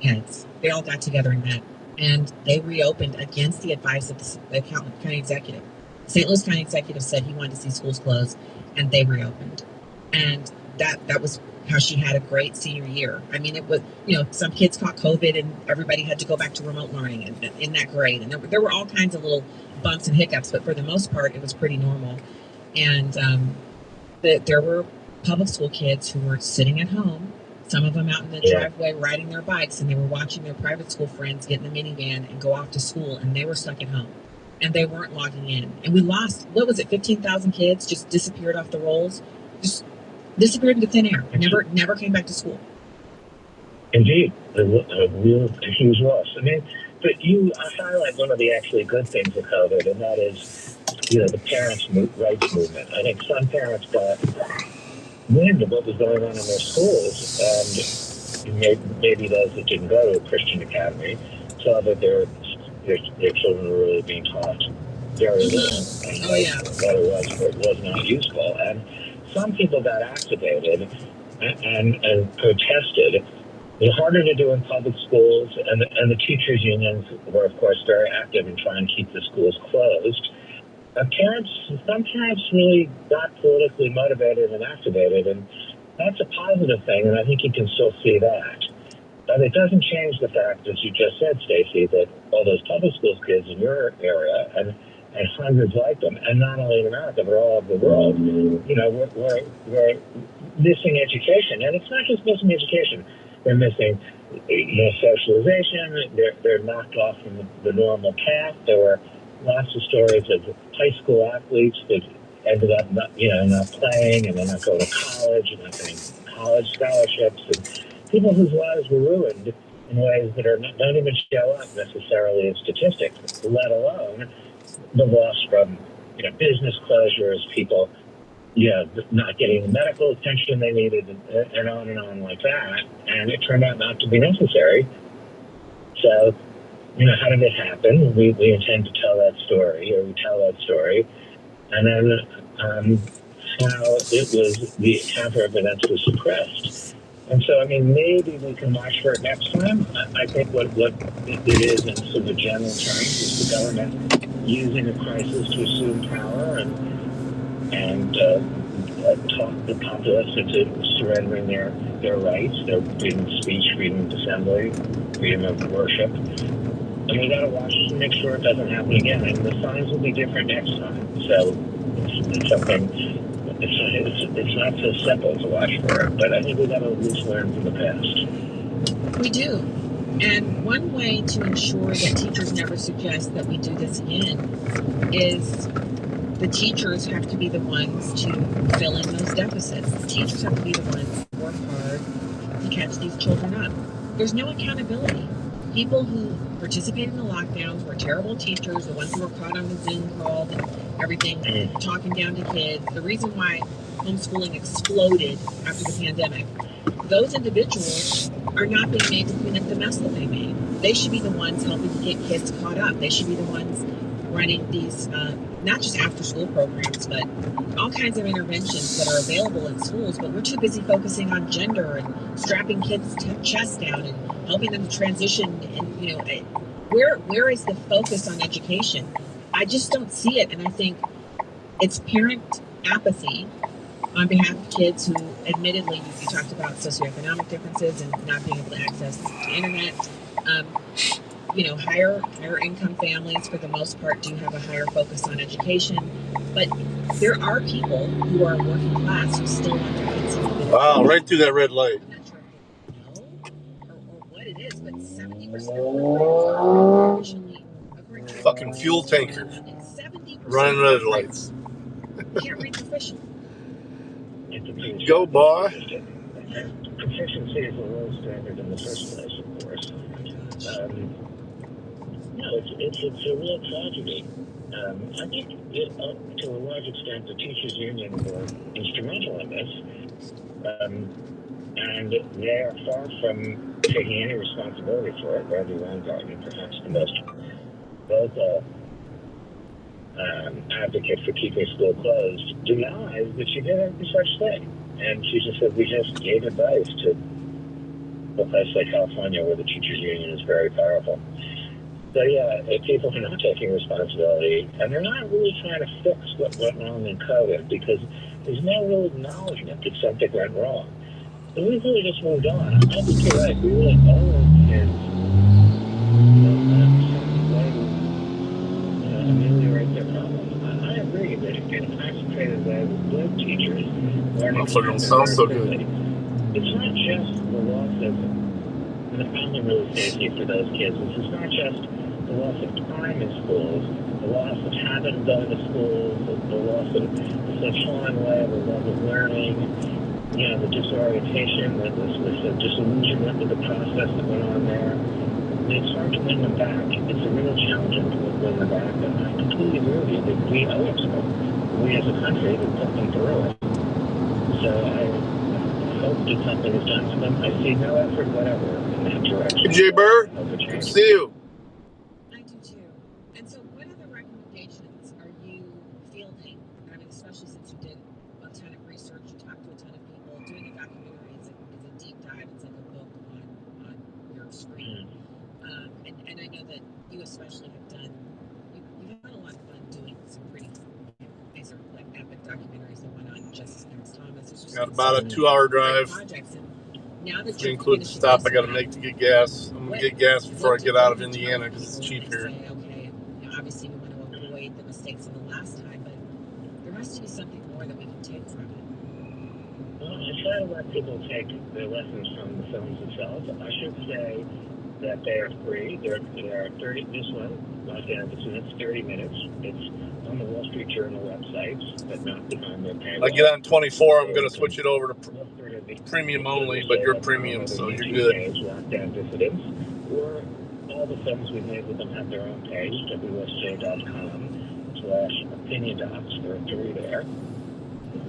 heads. They all got together and met, and they reopened against the advice of the county executive. St. Louis County executive said he wanted to see schools closed, and they reopened. And that was how she had a great senior year. I mean, it was, some kids caught COVID and everybody had to go back to remote learning in that grade. And there were all kinds of little bumps and hiccups, but for the most part, it was pretty normal. And there were public school kids who were sitting at home, some of them out in the driveway riding their bikes, and they were watching their private school friends get in the minivan and go off to school, and they were stuck at home. And they weren't logging in. And we lost, 15,000 kids just disappeared off the rolls, just disappeared into thin air, never came back to school. Indeed, a huge loss. I mean, but you highlight one of the actually good things of COVID, and that is, the parents' rights movement. I think some parents got wind of what was going on in their schools, and maybe those that didn't go to a Christian academy saw that their children were really being taught very little, and that it was not useful. And some people got activated and protested. It was harder to do in public schools, and the teachers' unions were, of course, very active in trying to keep the schools closed. Some parents really got politically motivated and activated, and that's a positive thing, and I think you can still see that. But it doesn't change the fact, as you just said, Stacy, that all those public school kids in your area and hundreds like them, and not only in America, but all over the world, we're missing education. And it's not just missing education. They're missing, socialization. They're knocked off from the normal path. There were lots of stories of high school athletes that ended up not playing, and they're not going to college, and not getting college scholarships, and people whose lives were ruined in ways that don't even show up necessarily in statistics, let alone the loss from business closures, people not getting the medical attention they needed, and on like that. And it turned out not to be necessary. So, how did it happen? We intend to tell that story, or we tell that story. And then how it was, the counter of events was suppressed. And so, maybe we can watch for it next time. I think what it is in sort of general terms is the government using a crisis to assume power and talk the populace into surrendering their rights, their freedom of speech, freedom of assembly, freedom of worship. And we got to watch to make sure it doesn't happen again. And the signs will be different next time. So it's something. It's not so simple to watch for it, but I think we got to at least learn from the past. We do. And one way to ensure that teachers never suggest that we do this again is the teachers have to be the ones to fill in those deficits. The teachers have to be the ones to work hard to catch these children up. There's no accountability. People who participated in the lockdowns were terrible teachers, the ones who were caught on the Zoom call and everything, talking down to kids. The reason why homeschooling exploded after the pandemic, those individuals are not being made to clean up the mess that they made. They should be the ones helping to get kids caught up. They should be the ones running these, not just after-school programs, but all kinds of interventions that are available in schools. But we're too busy focusing on gender and strapping kids' chests down and helping them to transition. And where is the focus on education? I just don't see it, and I think it's parent apathy on behalf of kids who, admittedly, you talked about socioeconomic differences and not being able to access the internet. Higher income families, for the most part, do have a higher focus on education, but there are people who are working class who still want their kids to be. Wow, right through that red light. I'm not sure if you know or what it is, but 70% of officially, according to fucking fuel tanker 70% running red lights. Can't read proficient. Go, boy. Proficiency is a low standard in the first place, of course. It's a real tragedy. I think, to a large extent, the teachers' union were instrumental in this, and they are far from taking any responsibility for it. Randy Weingarten, perhaps the most vocal advocate for keeping school closed, denies that she did any such thing. And she just said, we just gave advice to a place like California where the teachers union is very powerful. So yeah, people are not taking responsibility, and they're not really trying to fix what went wrong in COVID because there's no real acknowledgement that something went wrong. So we really just moved on. I think you're right. We really owe our kids, some way to ameliorate their problems. I agree that in a concentrated way with good teachers, learning Don't sound so good. It's not just the loss of the family really safety for those kids. This is not just the loss of time in schools, the loss of habit of going to schools, the loss of the falling away of the love of learning, the disorientation, the disillusionment with the process that went on there. It's hard to win them back. It's a real challenge to win them back. And I completely agree with you that we owe it to them. We as a country have put them through it. So I hope that something is done for them. I see no effort whatever in that direction. Hey, Jay Burr, good to see you. I do too. And so what other recommendations are you fielding? I mean, especially since you did a ton of research, you talked to a ton of people. Doing a documentary is a deep dive. It's like a book on your screen. And I know that you especially have done, you've had a lot of fun doing some pretty, these are like epic documentaries. The one on Justice Thomas. Got about a 2-hour drive. Projects. And now that you include the stop I got to make to get gas. I'm going to get gas before I get out of Indiana because it's cheap here. Okay, obviously we want to avoid the mistakes of the last time, but there has to be something more that we can take from it. Well, I try to let people take their lessons from the films themselves. I should say that they are free. There are 30. This one, it's 30 minutes. It's on the Wall Street Journal website, but not on their paywall. I get on 24. I'm going to switch it over to premium only, but you're premium, so you're good. Lockdown dissidents, or all the films we've made with them have their own page, wsj.com/opiniondocs. There are 3 there.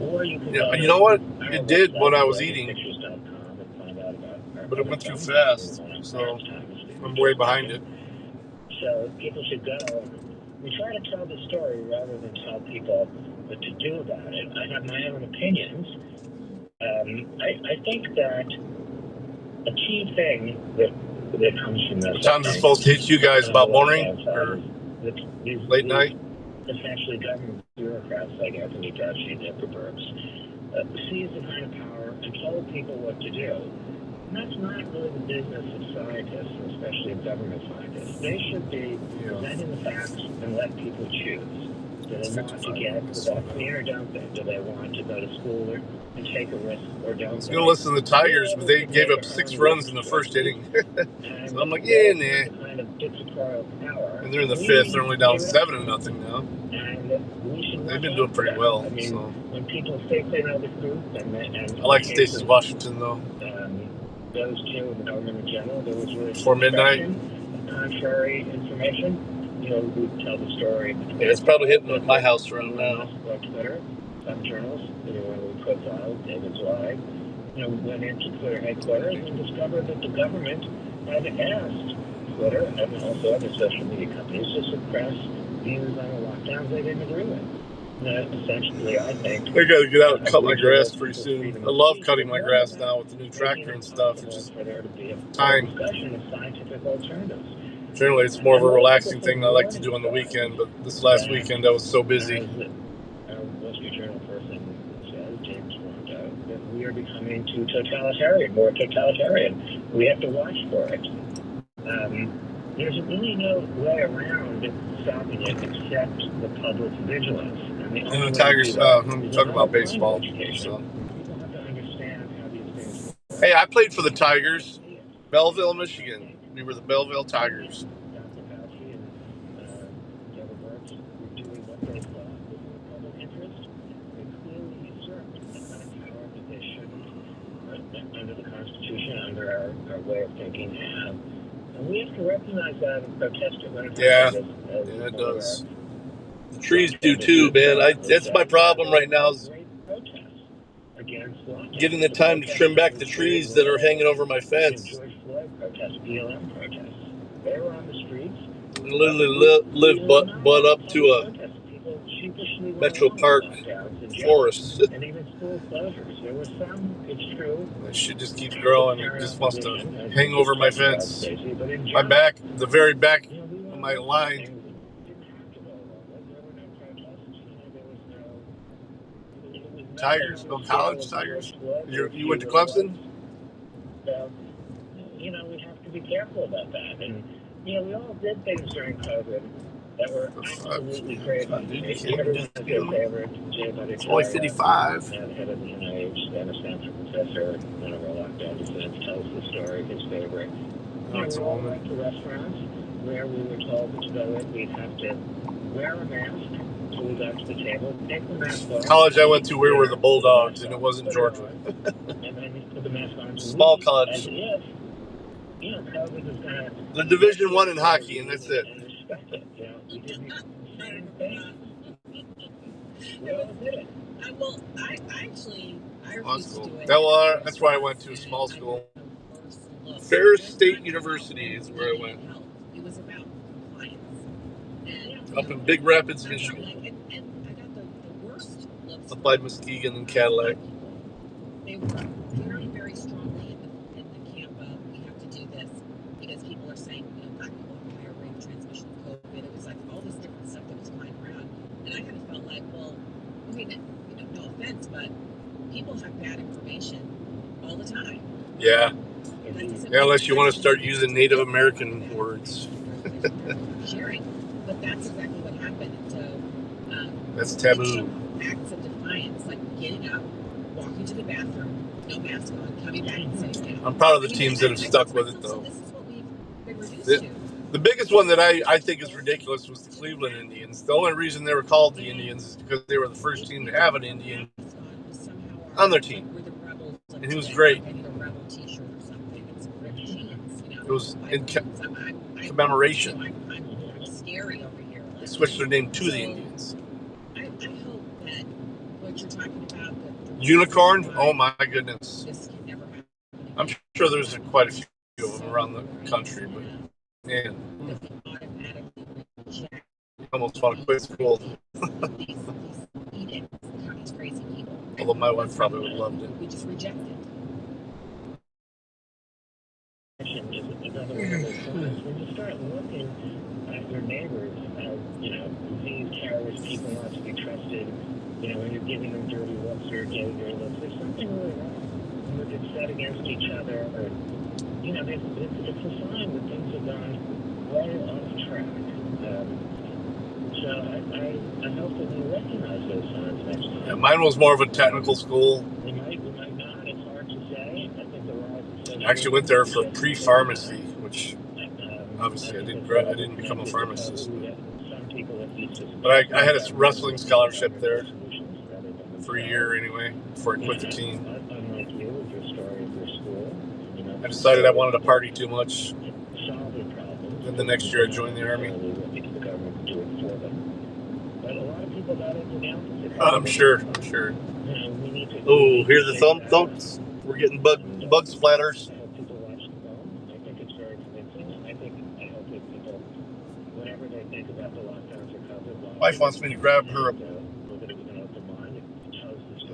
Or you can you know what? It did when I was eating, but it went too fast, so I'm way behind it. So people should go. We try to tell the story rather than tell people what to do about it. I have my own opinions. I think that a key thing that comes from this. What time is it supposed to hit you guys? About morning or late night? Essentially, government bureaucrats like Anthony Fauci and the proverbs seized the kind of power and told people what to do. And that's not really the business of scientists, and especially of government scientists. They should be presenting the facts and let people choose. Do they want to get the vaccine or don't they? Do they want to go to school and take a risk or don't? I was going to listen to the Tigers, but they gave up 6 runs in the first inning. So I'm like, yeah, nah. Kind of dictatorial power. And they're in the 5th. They're only down 7-0 now. And we should. They've been doing pretty well. I mean, so. When people think they know the truth, and I like Stacey Washington though. Those two in the government in general, there was really before midnight. Contrary information. We tell the story. Yeah, it's probably hitting at my house around now. On Twitter, some journals, when we profiled David's wife, we went into Twitter headquarters and discovered that the government had asked Twitter and also other social media companies to suppress views on the lockdowns they didn't agree with. Essentially, I think I gotta get out and cut my grass pretty soon. I love cutting my grass now with the new tractor and stuff. It's just time. Discussion of scientific alternatives. Generally, it's more of a relaxing thing I like to do on the weekend, but this last weekend I was so busy. Wall Street Journal person said, James Rondo, that we are becoming more totalitarian. We have to watch for it. There's really no way around stopping it except the public's vigilance. And the Tigers, I'm talking about baseball. So. People have to understand how these things work. Hey, I played for the Tigers, Belleville, Michigan. We were the Belleville Tigers. Dr. Fauci and the other works were doing what they thought was in the public interest. They clearly usurped the kind of power that they shouldn't, under the Constitution, under our way of thinking, have. And we have to recognize that and protest it when it happens. Yeah, it does. The trees do too, man. That's my problem right now is getting the time to trim back the trees that are hanging over my fence. George Floyd protests, BLM protests. They were on the streets. Literally live butt up to a People shoot Metro Park forests. And even school closures. There were some, it's true. That shit just keeps growing. It just wants to hang over my fence. My back, the very back of my line. Tigers, no college Tigers. You went to Clemson? So, we have to be careful about that. And, we all did things during COVID that were absolutely crazy. Everyone's a good favorite. It's only 55. Head of the NIH, then a Stanford professor, one of our lockdown defense, tells the story, his favorite. We all went to restaurants where we were told to go in, we'd have to wear a mask until we got to the table, take the mask off. College I went to, we were the Bulldogs, and it wasn't Georgia. And then you put the mask on. Small college. COVID is gonna. The Division I in hockey, and that's it. We did the same thing. We all did it. I Small refused to school. do it. That's why I went to a small school. Ferris State University is where I went. It was about compliance. And, Up in Big Rapids, Michigan. And I got the worst looks. Up by Muskegon and Cadillac. They were very, very strongly in the camp of we have to do this because people are saying, black people have a higher rate of transmission of COVID. It was like all this different stuff that was flying around. And I kind of felt like, well, I mean, no offense, but people have bad information all the time. Yeah. Yeah, unless you want to start using Native American words. Sharing. But that's exactly what happened. And so that's taboo. Acts of defiance, like getting up, walking to the bathroom, no mask on, coming back and sitting down. I'm proud of the teams that have stuck with it, though. So this is what we've been reduced to. The biggest one that I think is ridiculous was the Cleveland Indians. The only reason they were called the Indians is because they were the first team to have an Indian on their team. And he was great. It was in commemoration. They switched their name to the Indians. I hope that what you're talking about, Unicorn? Oh my goodness. I'm sure there's quite a few of them around the country, but man, I almost want to quit school. Although my wife probably would have loved it. We just reject it. When you start looking at your neighbors as, disease carriers, people not to be trusted, when you're giving them dirty looks or gay looks, there's something really wrong. When it's set against each other, or, it's a sign that things have gone way off track. So I hope that we recognize those signs next time. Yeah, mine was more of a technical school. We might not. It's hard to say. I think the rise of I actually went there for pre-pharmacy, which obviously I didn't become a pharmacist. But I had a wrestling scholarship there for a year anyway, before I quit the team. I decided I wanted to party too much. Then the next year I joined the Army. I'm sure. Oh, here's the thumps. We're getting bug splatters. Wife wants me to grab her a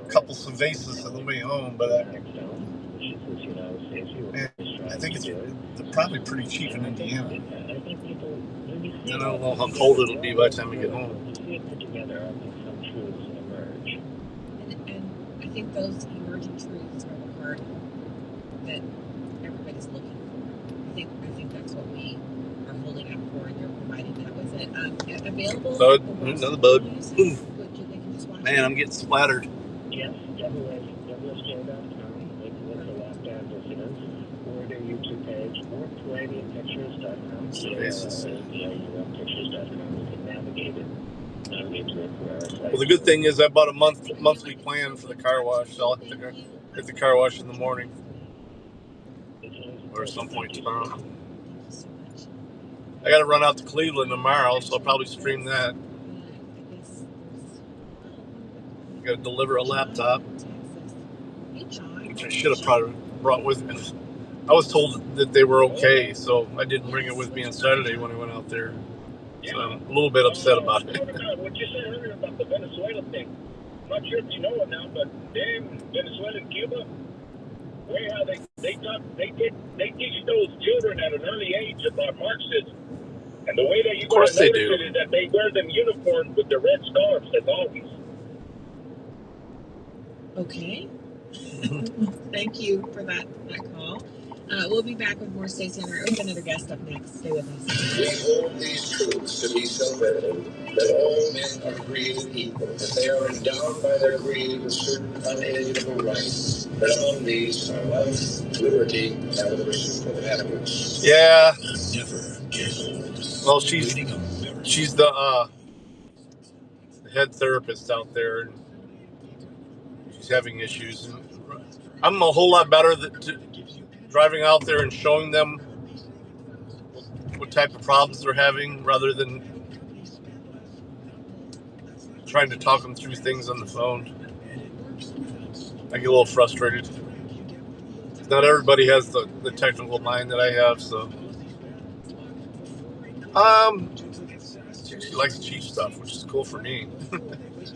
couple cervezas on the way home, but I think they're probably pretty cheap in Indiana. And I don't know how cold it'll be by the time we get home. And I think those emerging truths are the part that everybody's looking for. I think that's what we are holding up for, and you're providing that. Was it available? Bud, another bud. Man, I'm getting splattered. Yes, WSJ.com. Look for lockdown dissidents, or their YouTube page, or PalladiumPictures.com. Pictures.com. You can navigate it. Well, the good thing is I bought a monthly plan for the car wash, so I'll hit the car wash in the morning or at some point tomorrow. I got to run out to Cleveland tomorrow, so I'll probably stream that. I got to deliver a laptop, which I should have probably brought with me. I was told that they were okay, so I didn't bring it with me on Saturday when I went out there. So I'm a little bit upset about it. What you said earlier about the Venezuela thing, I'm not sure if you know it now, but damn, Venezuela and Cuba, way how they teach those children at an early age about Marxism. And the way that you're going to notice it is that they wear them uniforms with the red scarves as always. Okay. Thank you for that call. We'll be back with more Stacey on our own. Another guest up next. Stay with us. We hold these truths to be self-evident, that all men are created equal, that they are endowed by their creator with certain unalienable rights, that among these are life, liberty, and the pursuit of happiness. Yeah. Never get old. Well, she's the head therapist out there, and she's having issues. And I'm a whole lot better driving out there and showing them what type of problems they're having, rather than trying to talk them through things on the phone. I get a little frustrated. Not everybody has the technical mind that I have, so. She likes cheap stuff, which is cool for me.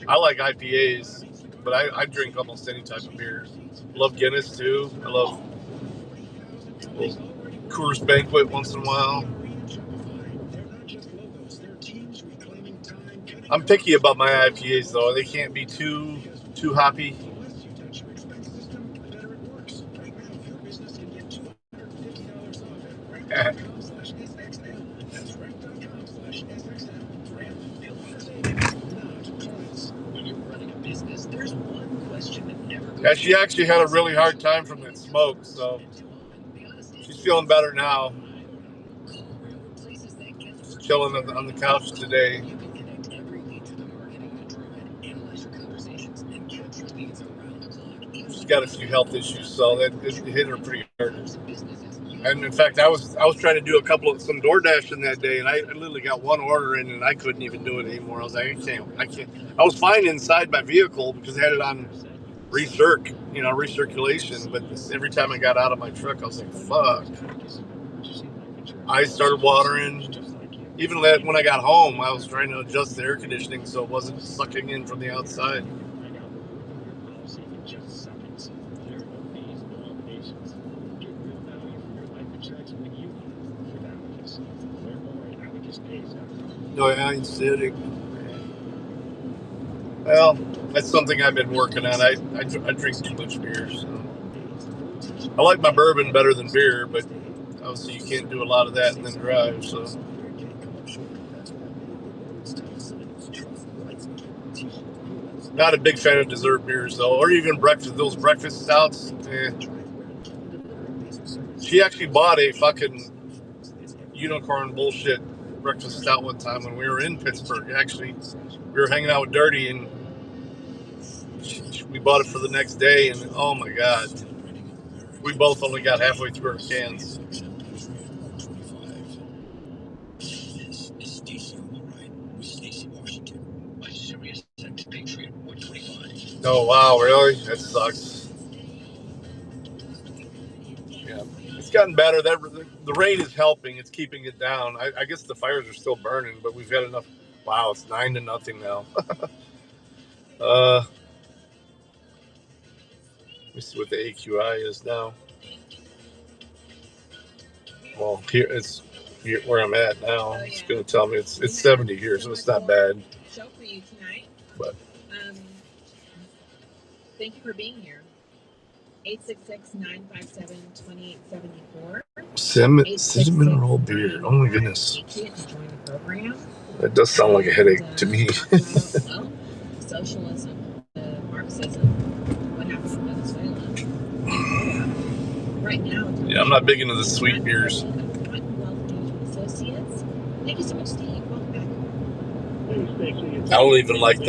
I like IPAs, but I drink almost any type of beer. Love Guinness too. I love Coors Banquet once in a while. I'm picky about my IPAs though. They can't be too hoppy. Yeah, she actually had a really hard time from that smoke, so she's feeling better now. Just chilling on the couch today. She's got a few health issues, so that it hit her pretty hard. And in fact, I was trying to do some DoorDashing that day, and I literally got one order in, and I couldn't even do it anymore. I was like, I can't. I was fine inside my vehicle because I had it on recirculation, but every time I got out of my truck, I was like, fuck. I started watering. Even when I got home, I was trying to adjust the air conditioning so it wasn't sucking in from the outside. No, yeah, acidic. Well, that's something I've been working on. I drink too much beer, so. I like my bourbon better than beer, but obviously you can't do a lot of that and then drive, so. Not a big fan of dessert beers, though, or even those breakfast stouts. She actually bought a fucking unicorn bullshit breakfast stout one time when we were in Pittsburgh. Actually, we were hanging out with Dirty, and we bought it for the next day, and oh my god, we both only got halfway through our cans. Oh wow, really? That sucks. Yeah, it's gotten better. The rain is helping. It's keeping it down. I guess the fires are still burning, but we've had enough. Wow, it's 9-0 now. Let me see what the AQI is now. Well, here where I'm at now. It's going to tell me it's 70 here, so it's not bad. Show for you tonight. But thank you for being here. 866-957-2874. Cinnamon roll beer. Oh my goodness. That does sound like a headache to me. Socialism, Marxism, what happened in Venezuela. Right now. Yeah, I'm not big into the sweet beers. Associates. Thank you so much, Steve. Welcome back. I don't even like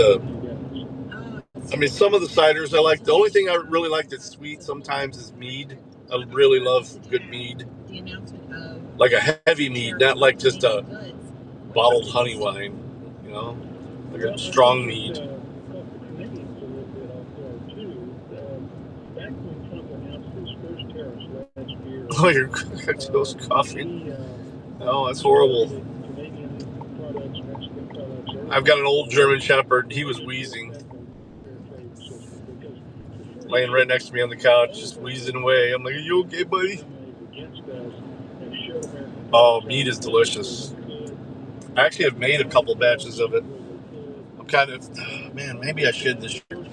some of the ciders I like. The only thing I really like that's sweet sometimes is mead. I really love good mead. Like a heavy mead, not like just a bottled honey wine, like a strong mead. Oh, you're coughing. Oh, that's horrible. I've got an old German Shepherd. He was wheezing, laying right next to me on the couch, just wheezing away. I'm like, "Are you okay, buddy?" Oh, meat is delicious. I actually have made a couple batches of it. I'm kind of, man, maybe I should this year.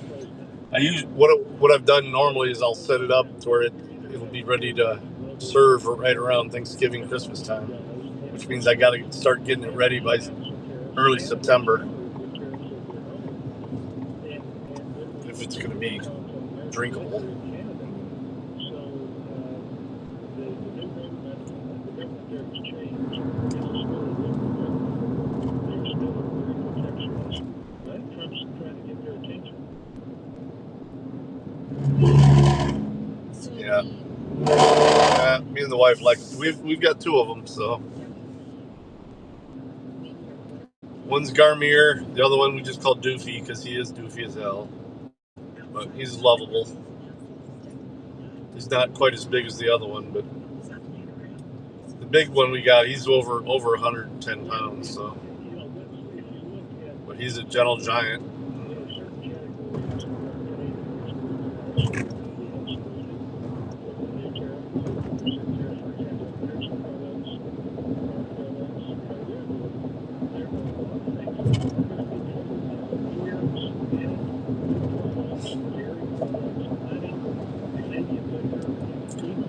I use what I've done normally is I'll set it up to where it'll be ready to serve right around Thanksgiving, Christmas time, which means I got to start getting it ready by early September if it's going to be drinkable. Yeah. Me and the wife we've got two of them, so one's Garmier, the other one we just call Doofy because he is doofy as hell, but he's lovable. He's not quite as big as the other one, but the big one we got, he's over 110 pounds, so, but he's a gentle giant.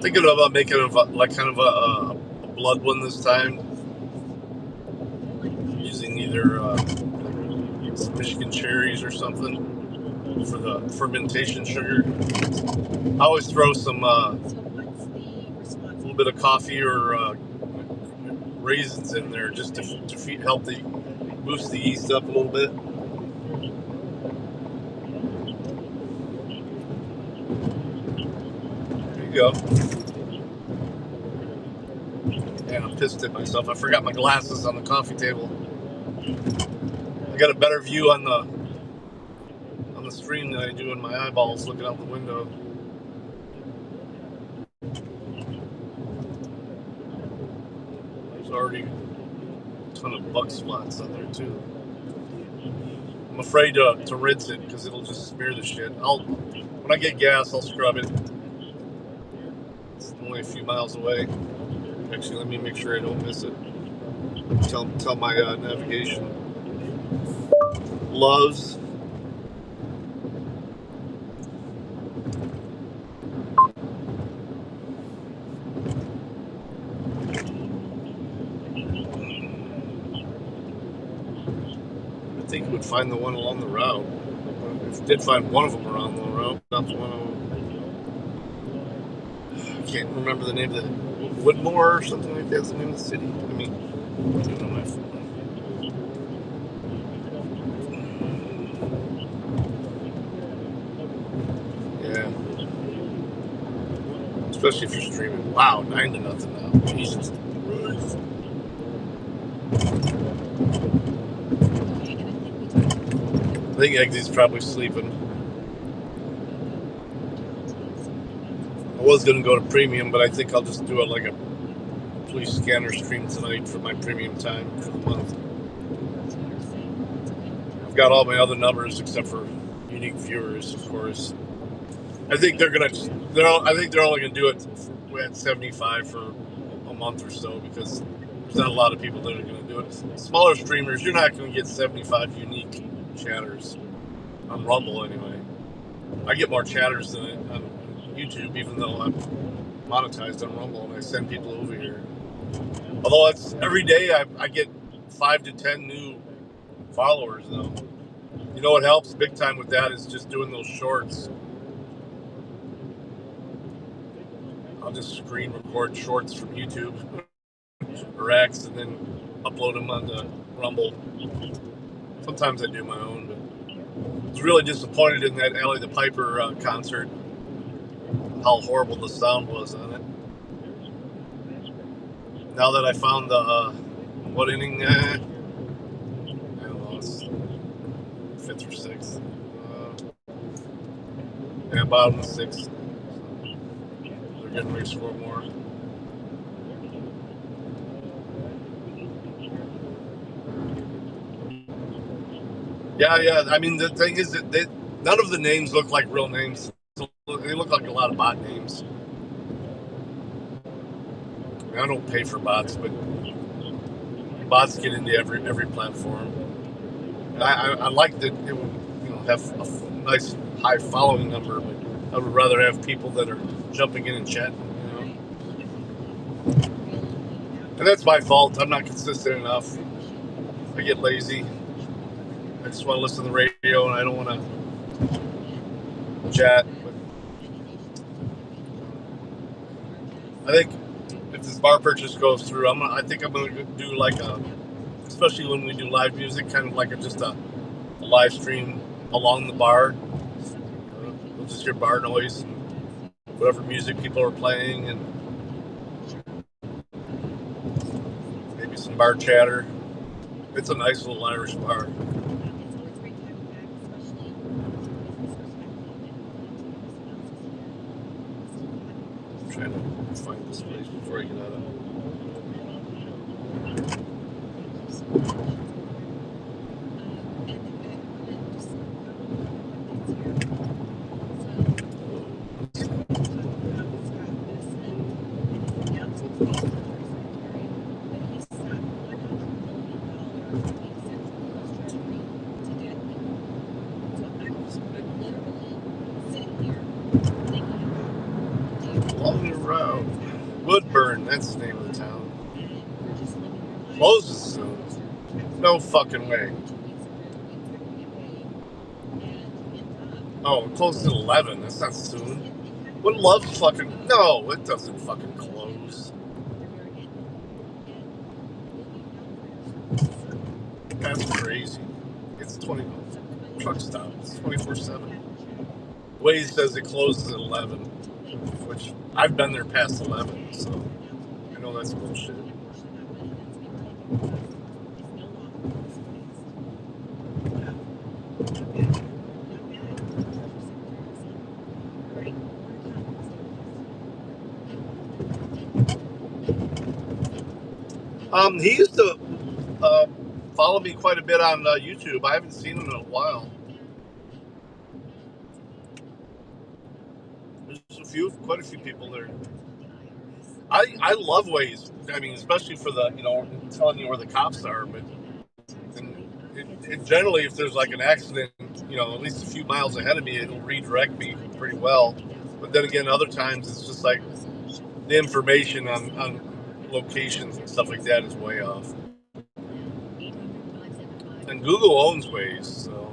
Thinking about making kind of a blood one this time, using either some Michigan cherries or something for the fermentation sugar. I always throw some a little bit of coffee or raisins in there just to help boost the yeast up a little bit. There you go. Man, I'm pissed at myself. I forgot my glasses on the coffee table. I got a better view on the stream than I do in my eyeballs looking out the window. There's already a ton of bug spots on there too. I'm afraid to rinse it because it'll just smear the shit. When I get gas, I'll scrub it. It's only a few miles away. Actually, let me make sure I don't miss it. Tell my navigation. Loves. I think it would find the one along the route. It did find one of them around the route, not the one of them. I can't remember the name of the Woodmore or something like that's the name of the city. I mean, I don't know my phone. Yeah. Especially if you're streaming. Wow, 9-0 now. Jesus Christ. I think Eggsy's probably sleeping. I was going to go to premium, but I think I'll just do it like a police scanner stream tonight for my premium time for the month. I've got all my other numbers except for unique viewers, of course. I think they're only gonna do it at 75 for a month or so because there's not a lot of people that are gonna do it. Smaller streamers, you're not gonna get 75 unique chatters on Rumble anyway. I get more chatters than on YouTube, even though I'm monetized on Rumble and I send people over here. Although it's every day I get 5 to 10 new followers though. You know what helps big time with that is just doing those shorts. I'll just screen record shorts from YouTube or X and then upload them onto Rumble. Sometimes I do my own, but I was really disappointed in that Ally the Piper concert, how horrible the sound was on it. Now that I found the, what inning? I don't know, it's 5th or 6th. Yeah, bottom of 6th. They're getting ready to score more. Yeah. I mean, the thing is that none of the names look like real names. They look like a lot of bot names. I mean, I don't pay for bots, but bots get into every platform. I like that it would have a nice high following number, but I would rather have people that are jumping in and chatting. And that's my fault. I'm not consistent enough. I get lazy. I just want to listen to the radio, and I don't want to chat. But I think if this bar purchase goes through, I think I'm going to do like especially when we do live music, kind of like just a live stream along the bar. We'll just hear bar noise and whatever music people are playing, and maybe some bar chatter. It's a nice little Irish bar. I'm trying to find this place before I get out of it. Woodburn, that's the name of the town. Closes soon. No fucking way. Oh, it closes at 11. That's not soon. What loves fucking... No, it doesn't fucking close. That's crazy. It's 20... Truck stop. It's 24/7. Waze says it closes at 11. Which, I've been there past 11, so... I know that's bullshit. He used to follow me quite a bit on YouTube. I haven't seen him in a while. There's quite a few people there. I love Waze. I mean, especially for the, telling you where the cops are. But it generally, if there's like an accident, at least a few miles ahead of me, it'll redirect me pretty well. But then again, other times it's just like the information on locations and stuff like that is way off. And Google owns Waze, so.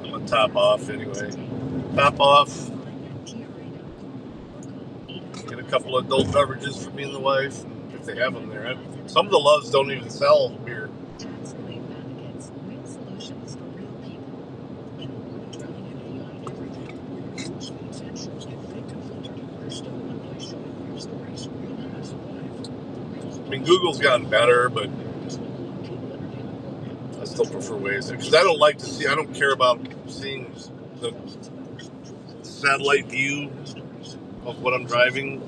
I'm gonna top off anyway. Top off. Get a couple of adult beverages for me and the wife, if they have them there. Some of the Loves don't even sell beer. I mean, Google's gotten better, but I still prefer Waze because I don't care about seeing the satellite view of what I'm driving,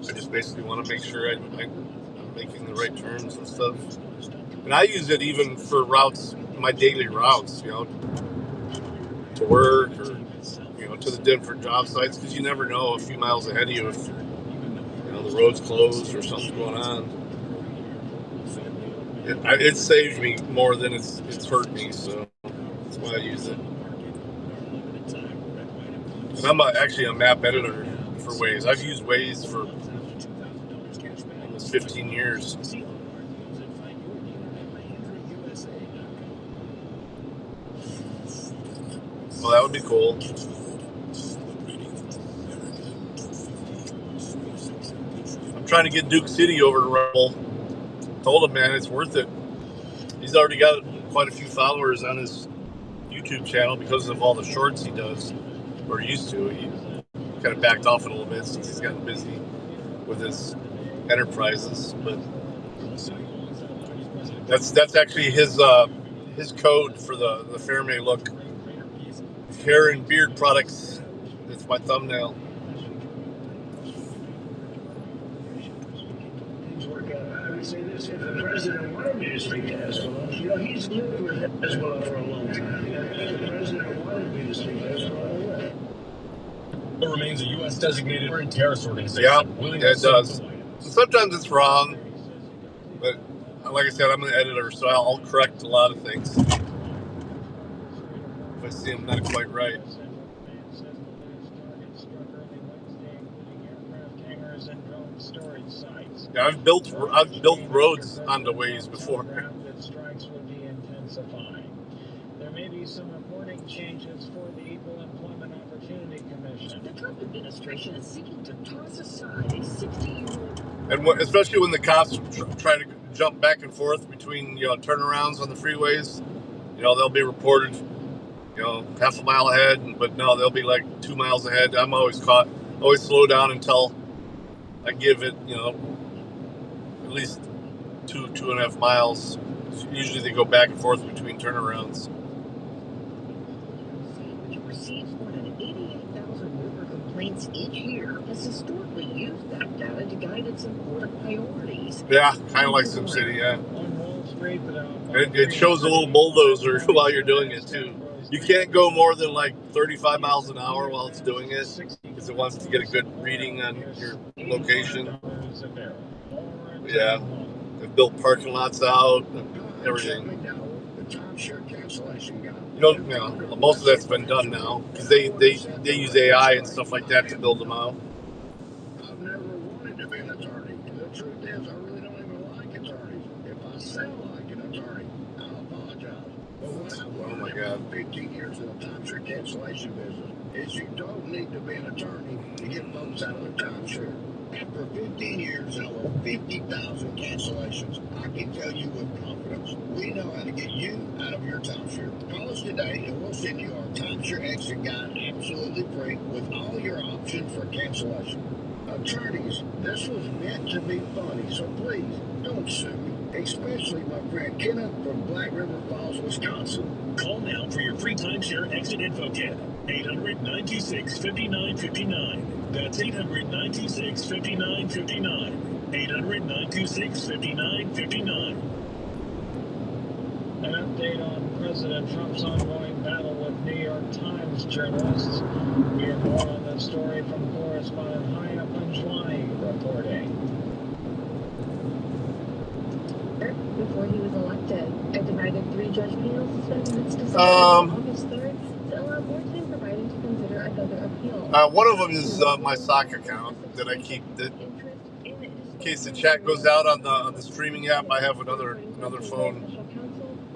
I just basically want to make sure I'm making the right turns and stuff. And I use it even for routes, my daily routes, to work or, to the different job sites, because you never know a few miles ahead of you if, the road's closed or something's going on. It saves me more than it's hurt me, so that's why I use it. And I'm actually a map editor for Waze. I've used Waze for almost 15 years. Well, that would be cool. I'm trying to get Duke City over to Rebel. Told him, man, it's worth it. He's already got quite a few followers on his YouTube channel because of all the shorts he does, or used to. He kind of backed off it a little bit since he's gotten busy with his enterprises. But That's actually his code for the Fairmay look. Hair and beard products. That's my thumbnail. I would say this: if the president wanted me to speak to Hezbollah, he's lived with Hezbollah for a long time. If the president wanted me to speak to Hezbollah, it remains a U.S. designated foreign terrorist organization. Yeah, it does. Sometimes it's wrong, but like I said, I'm an editor, so I'll correct a lot of things if I see them not quite right. Yeah, I've built roads on the ways before. There may be some reporting changes for the Equal Employment Opportunity Commission. The Trump administration is seeking to toss aside a 60-year-old. And especially when the cops try to jump back and forth between turnarounds on the freeways, they'll be reported half a mile ahead, but no, they'll be like 2 miles ahead. I'm always slow down until I give it at least 2.5 miles. Usually they go back and forth between turnarounds. Which receives more than 88,000 worker complaints each year, has historically used that data to guide its important priorities. Yeah, kind of like SimCity, yeah. It shows a little bulldozer while you're doing it, too. You can't go more than like 35 miles an hour while it's doing it, because it wants to get a good reading on your location. Yeah, they've built parking lots out and everything. Most of that's been done now, because they use AI and stuff like that to build them out. I've never wanted to be an attorney. The truth is, I really don't even like attorneys. If I sound like an attorney, I'll apologize. But what I've learned after 15 years in the timeshare cancellation business is you don't need to be an attorney to get folks out of the timeshare. After 15 years and over 50,000 cancellations, I can tell you with confidence, we know how to get you out of your timeshare. Call us today and we'll send you our timeshare exit guide absolutely free with all your options for cancellation. Attorneys, this was meant to be funny, so please don't sue me, especially my friend Kenneth from Black River Falls, Wisconsin. Call now for your free timeshare exit info kit. 800-926-5959. That's 800-926-5959. 800-926-5959. An update on President Trump's ongoing battle with New York Times journalists. We have more on this story from correspondent Haya Panjwani reporting. Before he was elected, a divided 3-judge panel suspended its decision on August 3rd to allow more time provided to consider another appeal. One of them is my sock account that I keep. That in case the chat goes out on the streaming app, I have another phone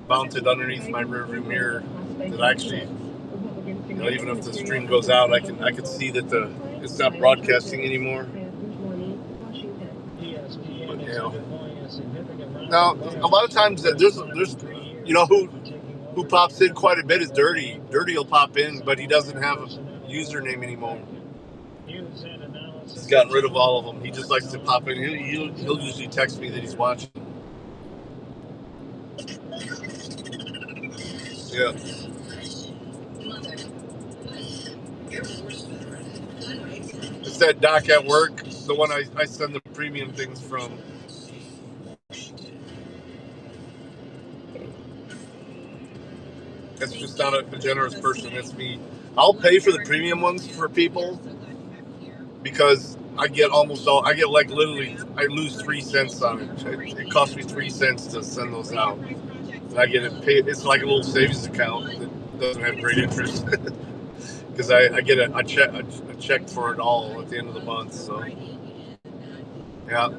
mounted underneath my rearview mirror that actually, even if the stream goes out, I can see that it's not broadcasting anymore. But, now a lot of times there's who pops in quite a bit is Dirty. Dirty will pop in, but he doesn't have a username anymore. He's gotten rid of all of them. He just likes to pop in. He'll usually text me that he's watching. Yeah. It's that doc at work, the one I send the premium things from. That's just not a generous person. That's me. I'll pay for the premium ones for people because I get like literally, I lose 3 cents on it. It costs me 3 cents to send those out. And I get it paid. It's like a little savings account that doesn't have great interest because I get a check for it all at the end of the month. So, yeah.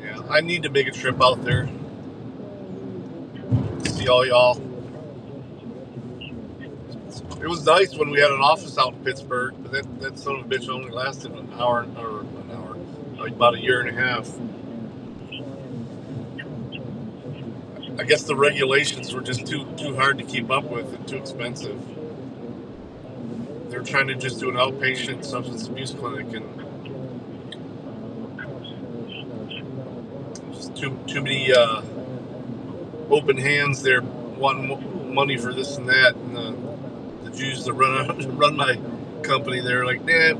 Yeah, I need to make a trip out there. See all y'all. It was nice when we had an office out in Pittsburgh, but that son of a bitch only lasted about a year and a half. I guess the regulations were just too hard to keep up with and too expensive. they're trying to just do an outpatient substance abuse clinic, and there's too many open hands there wanting money for this and that, and the Jews that run my company, they're like, nah,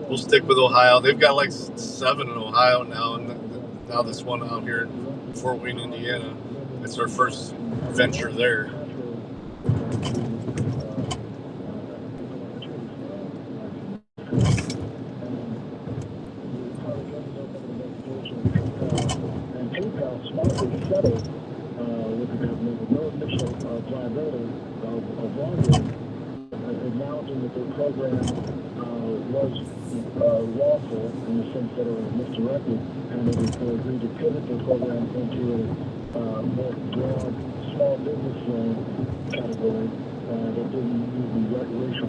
we'll stick with Ohio. They've got like 7 in Ohio now, and now this one out here in Fort Wayne, Indiana. It's our first venture there. Acknowledging that their program was lawful in the sense that it was misdirected, and they agreed to pivot their program into a more broad small business loan category that didn't use the racial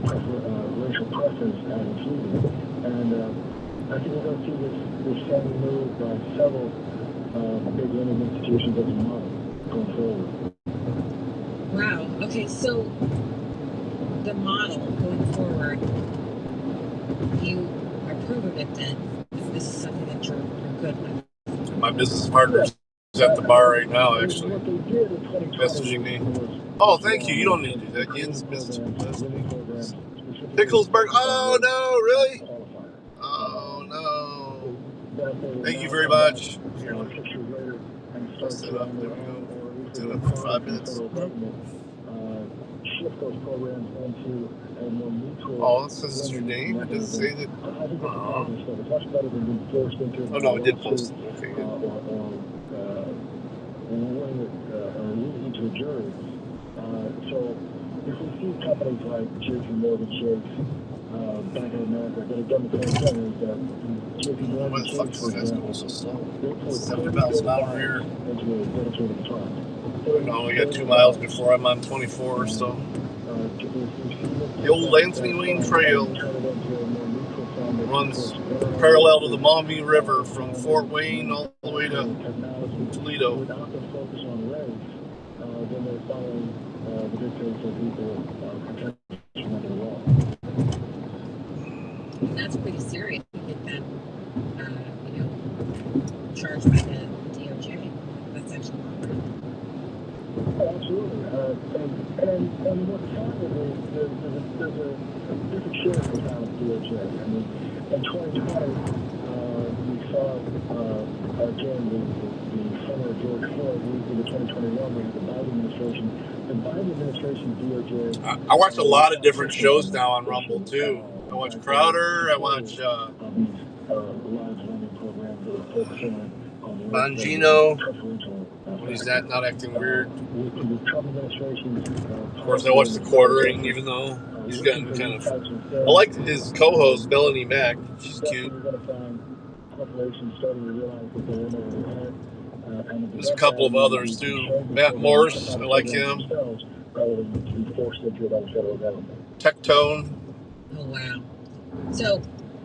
preference as included. And I think we're going to see this same move by several big lending institutions as a model going forward. Wow. Okay, so the model going forward, you approve of it then? This is something that you're good with? My business partner's at the bar right now, actually, messaging me. Oh, thank you. You don't need to do that. Yin's missed Picklesburg. Oh, no, really? Oh, no. Thank you very much. Here, let me set up. There we go. Set up for 5 minutes. Oh, it says your name. It doesn't say that. Oh, no, it did post it. Okay, good. So if we see companies like JP Morgan Chase, Bank of America, that have done the same thing, is that JP Morgan Chase, for example, so slow. 70 miles an hour here. Into a dedicated fund. No, we got 2 miles before I'm on 24, so. The old Anthony Wayne Trail runs parallel to the Maumee River from Fort Wayne all the way to Toledo. Without the focus on race, then they're following the dictates of people protecting under the law. That's pretty serious to get them, charged by the DOJ. That's actually wrong. Absolutely. And what's happened is there's a different share of the town of DOJ. I mean, in 2020, we saw, again, the summer of George Floyd, moved into 2021, we had the Biden administration. The Biden administration, DOJ... I watch a lot of different shows now on Rumble, too. I watch Crowder, I watch Bongino, when he's not acting weird. Of course, I watch The Quartering, even though he's gotten kind of... I like his co-host, Melanie Mack. She's cute. There's a couple of others, too. Matt Morse, I like him. Tectone. Oh, wow. So,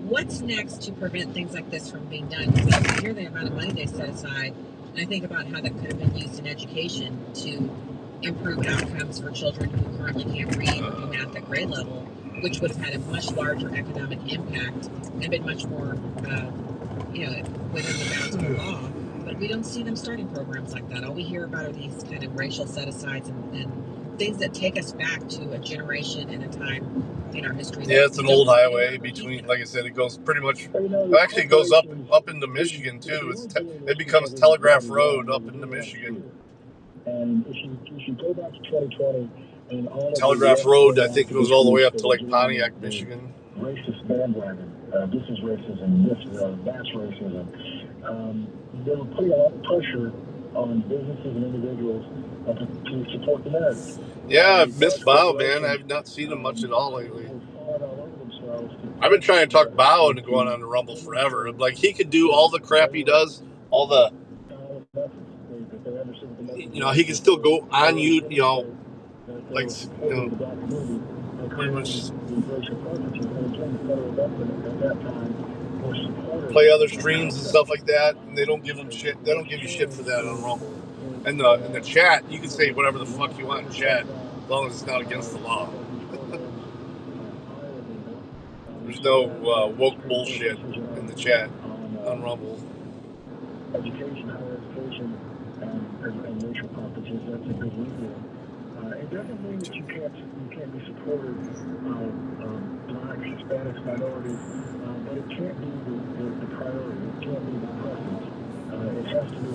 what's next to prevent things like this from being done? Because I hear the amount of money they set aside, and I think about how that could have been used in education to improve outcomes for children who currently can't read or do math at grade level, which would have had a much larger economic impact and been much more, within the bounds of the law. But we don't see them starting programs like that. All we hear about are these kind of racial set-asides and things that take us back to a generation and a time in our history. Yeah, it's an old highway between, like I said, it goes pretty much, actually it goes up into Michigan, too. It becomes Telegraph Road up into Michigan. And if you go back to 2020, and all Telegraph Road, I think, goes all the way up to, like, Pontiac, Michigan. Racist bandwagon. This is racism, that's racism. They were putting a lot of pressure on businesses and individuals to support the meds. Yeah, I've missed Bao, man. I've not seen him much at all lately. I've been trying to talk Bao into going on the Rumble forever. Like, he could do all the crap he does, all the... he can still go on pretty much play other streams and stuff like that, and they don't give them shit. They don't give you shit for that on Rumble. And in the chat, you can say whatever the fuck you want in chat, as long as it's not against the law. There's no woke bullshit in the chat on Rumble. Education, higher education, and racial preferences. That's a good reason. It doesn't mean that you can't be supportive of blacks, Hispanics, minorities, but it can't be the priority. It can't be the preference. It has to be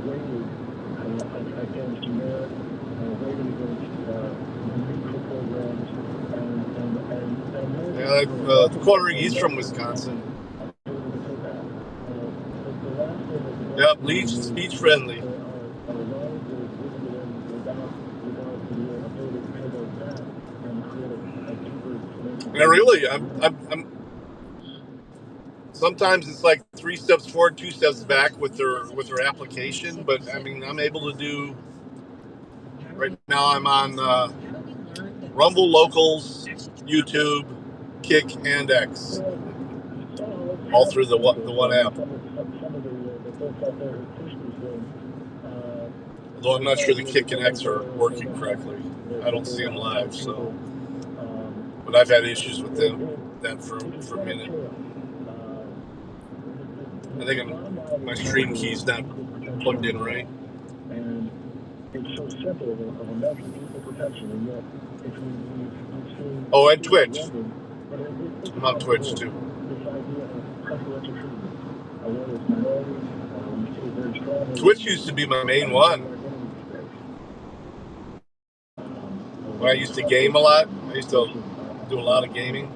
weighted against merit, weighted against meaningful programs, and the quartering, he's from Wisconsin. Yep, leave speech friendly. And really, I'm. Sometimes it's like 3 steps forward, 2 steps back with their application. But I mean, I'm able to do. Right now, I'm on Rumble, Locals, YouTube, Kick, and X, all through the one app. Although I'm not sure the Kick and X are working correctly. I don't see them live, so. But I've had issues with that for a minute. I think my stream key's not plugged in right. And it's so simple of a measure for protection, and yet if we've seen. Oh, and Twitch. I'm on Twitch too. This idea of preferential treatment, whether it's minorities, we see it very strongly. Twitch used to be my main one. When I used to game a lot, I used to do a lot of gaming.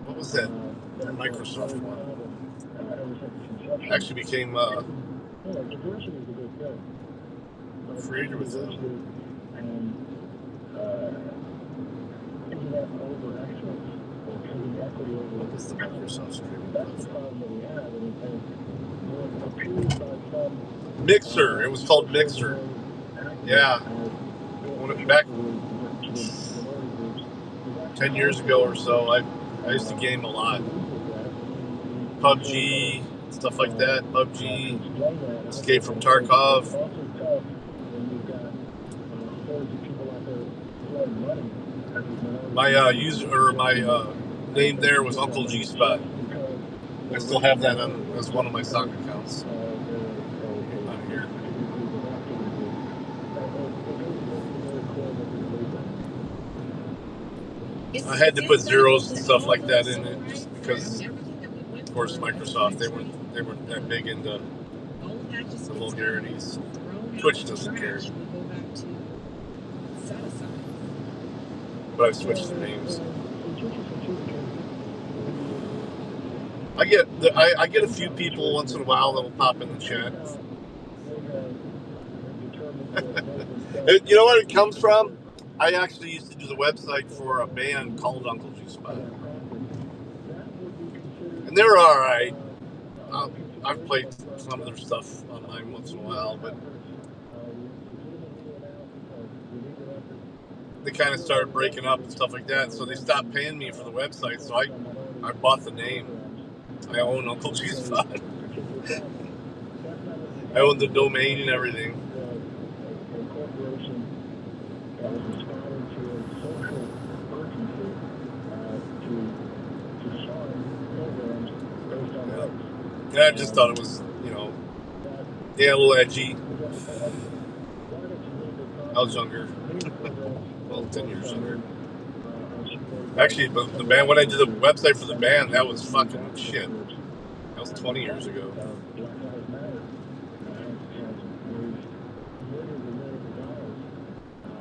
What was that? Microsoft one. Actually became creator with that. What was the Microsoft streaming platform? Mixer. It was called Mixer. Yeah. Back 10 years ago or so, I used to game a lot. PUBG, stuff like that. PUBG, Escape from Tarkov. My my name there was Uncle G Spot. I still have that as one of my stock accounts on here. I had to put zeros and stuff like that in it just because, of course, Microsoft, they weren't that big into the vulgarities. Twitch doesn't care. But I've switched the names. I get a few people once in a while that'll pop in the chat. You know what it comes from? I actually used to do the website for a band called Uncle G Spot. And they were alright. I've played some of their stuff online once in a while, but they kind of started breaking up and stuff like that, so they stopped paying me for the website, so I bought the name. I own Uncle G Spot. I own the domain and everything. Yeah, I just thought it was, a little edgy. I was younger. Well, 10 years younger. Actually, the band, when I did the website for the band, that was fucking shit. That was 20 years ago.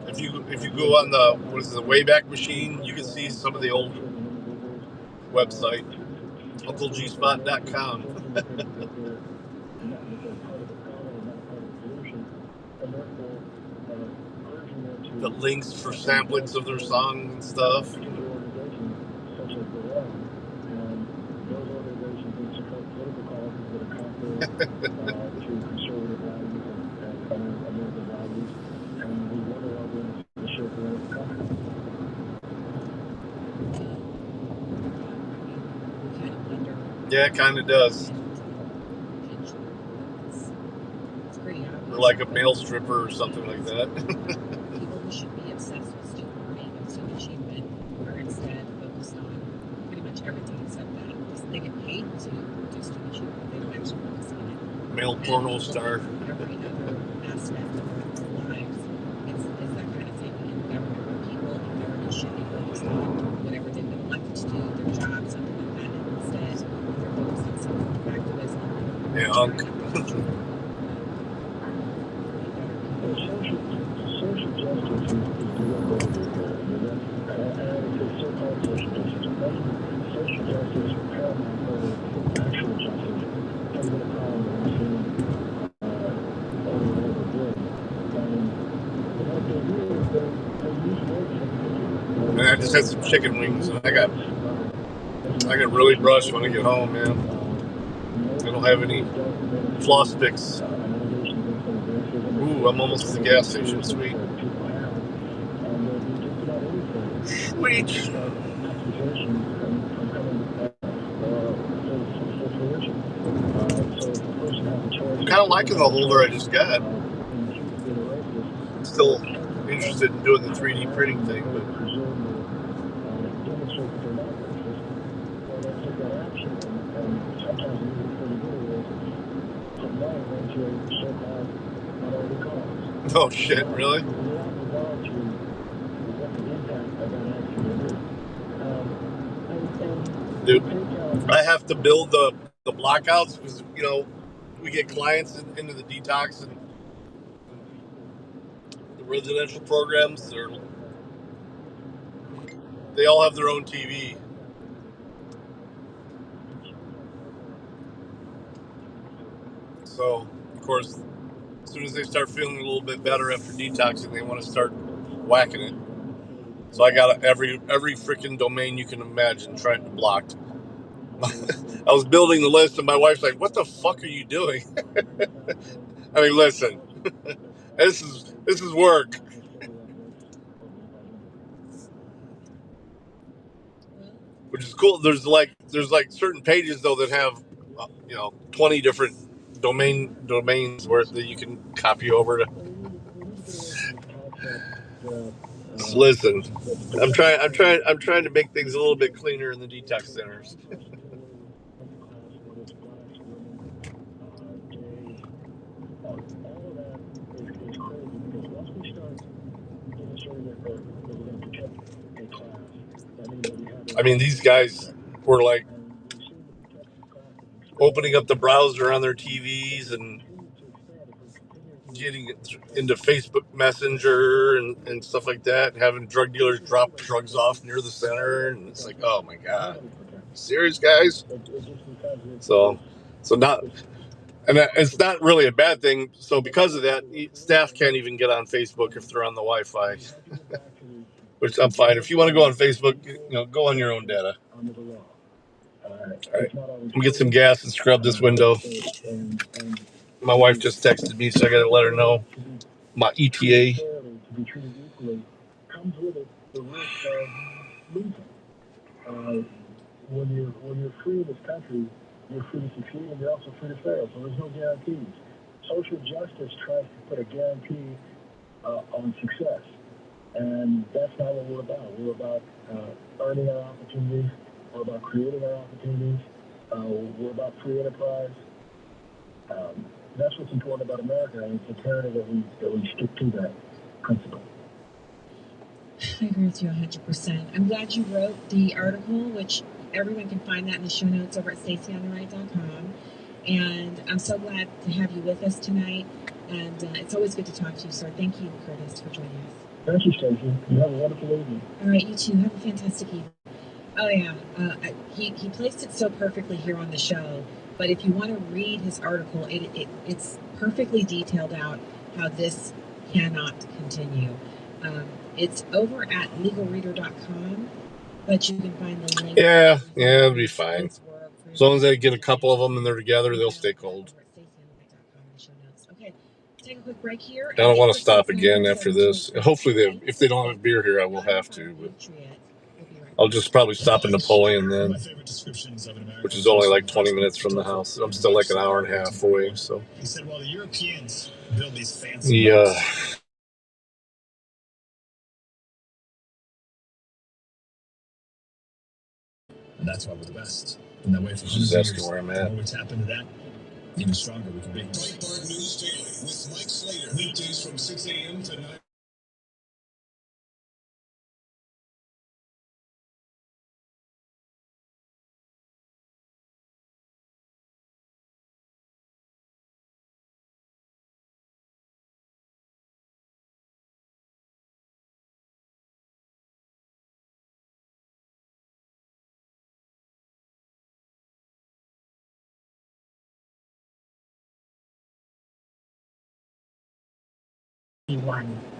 If you go on the Wayback Machine, you can see some of the old website, UncleGspot.com. The links for samplings of their songs and stuff. Yeah, it kind of does. Or like a male stripper or something like that. People who should be obsessed with stupid money, so achievement are instead focused on pretty much everything except that. They get paid to do student achievement. They don't actually focus on it. Male porno star. Every other aspect of our lives is that kind of thing in government, where people in government should be focused on whatever they've been elected to do, their job, something like that, and instead they're focused on some activism. Yeah, hunk. Social justice is the real goal here. And it's so-called social justice. Social justice, paramount over actual justice, has been a problem that we've seen over and over again. And what they do is they use words. Man, I just had some chicken wings, and I got really brushed when I get home, man. I don't have any floss picks. Ooh, I'm almost at the gas station. Sweet. Sweet. I'm kind of liking the holder I just got. Still interested in doing the 3D printing thing, but oh shit, really? Dude, I have to build the blockouts because, you know, we get clients into the detox and the residential programs. They all have their own TV. So, of course, as soon as they start feeling a little bit better after detoxing, they want to start whacking it. So I got every freaking domain you can imagine trying to block. I was building the list, and my wife's like, "What the fuck are you doing?" I mean, listen, this is work. Which is cool. There's like certain pages though that have 20 different domains where that you can copy over to. So listen, I'm trying to make things a little bit cleaner in the detox centers. I mean, these guys were like opening up the browser on their TVs and getting into Facebook Messenger and stuff like that, and having drug dealers drop drugs off near the center, and it's like, oh my god, serious guys. So not, and it's not really a bad thing. So because of that, staff can't even get on Facebook if they're on the Wi-Fi, which I'm fine. If you want to go on Facebook, go on your own data. All right, let me get some gas and scrub this window. My wife just texted me, so I got to let her know my ETA. Comes with it the risk of losing. When you're free in this country, you're free to succeed and you're also free to fail. So there's no guarantees. Social justice tries to put a guarantee on success, and that's not what we're about. We're about earning our opportunities. We're about creating our opportunities. We're about free enterprise. That's what's important about America, and it's imperative that we stick to that principle. I agree with you 100%. I'm glad you wrote the article, which everyone can find that in the show notes over at StaceyOnTheRight.com. And I'm so glad to have you with us tonight. And it's always good to talk to you, sir. Thank you, Curtis, for joining us. Thank you, Stacey. You have a wonderful evening. All right, you too. Have a fantastic evening. Oh, yeah. He placed it so perfectly here on the show. But if you want to read his article, it's perfectly detailed out how this cannot continue. It's over at legalreader.com, but you can find the link. Yeah, it'll be fine. As long as I get a couple of them and they're together, they'll stay cold. Okay, take a quick break here. I don't want to stop again after this. Hopefully, if they don't have beer here, I will have to. But I'll just probably stop in Napoleon then, which is only like 20 minutes from the house. I'm still like an hour and a half away. So, He said, "While the Europeans build these fancy boats, And that's why we're the best. And that way for Just hundreds of asking years, where I'm the at. more we tap into that, even stronger we can be. Breitbart News Daily with Mike Slater. Weekdays from 6 a.m. to 9.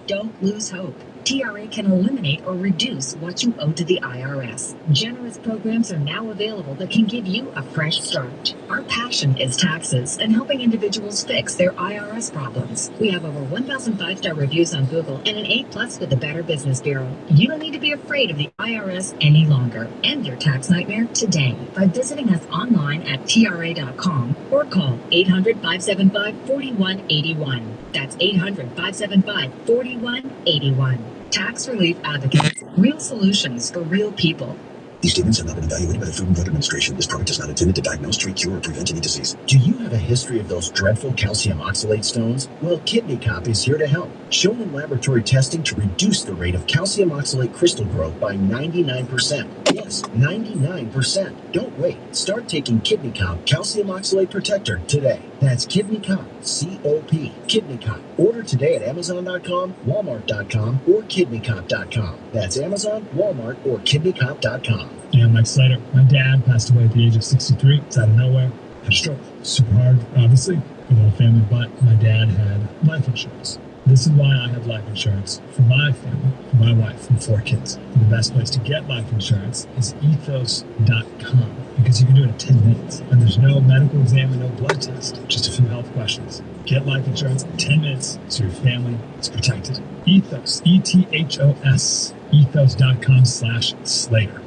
Don't lose hope. TRA can eliminate or reduce what you owe to the IRS. Generous programs are now available that can give you a fresh start. Our passion is taxes and helping individuals fix their IRS problems. We have over 1,000 5-star reviews on Google and an A+ with the Better Business Bureau. You don't need to be afraid of the IRS any longer. End your tax nightmare today by visiting us online at TRA.com or call 800-575-4181. That's 800-575-4181. Tax Relief Advocates. Real solutions for real people. These statements have not been evaluated by the Food and Drug Administration. This product is not intended to diagnose, treat, cure, or prevent any disease. Do you have a history of those dreadful calcium oxalate stones? Well, Kidney Cop is here to help. Shown in laboratory testing to reduce the rate of calcium oxalate crystal growth by 99%. Yes, 99%. Don't wait. Start taking Kidney Cop Calcium Oxalate Protector today. That's Kidney Cop, C-O-P, Kidney Cop. Order today at Amazon.com, Walmart.com, or KidneyCop.com. That's Amazon, Walmart, or KidneyCop.com. Yeah, Mike Slater. My dad passed away at the age of 63. It's out of nowhere. Had a stroke. Super hard, obviously, for the whole family, but my dad had life insurance. This is why I have life insurance for my family, for my wife, and 4 kids. And the best place to get life insurance is ethos.com because you can do it in 10 minutes. And there's no medical exam and no blood test, just a few health questions. Get life insurance in 10 minutes so your family is protected. Ethos, E-T-H-O-S, ethos.com/Slater.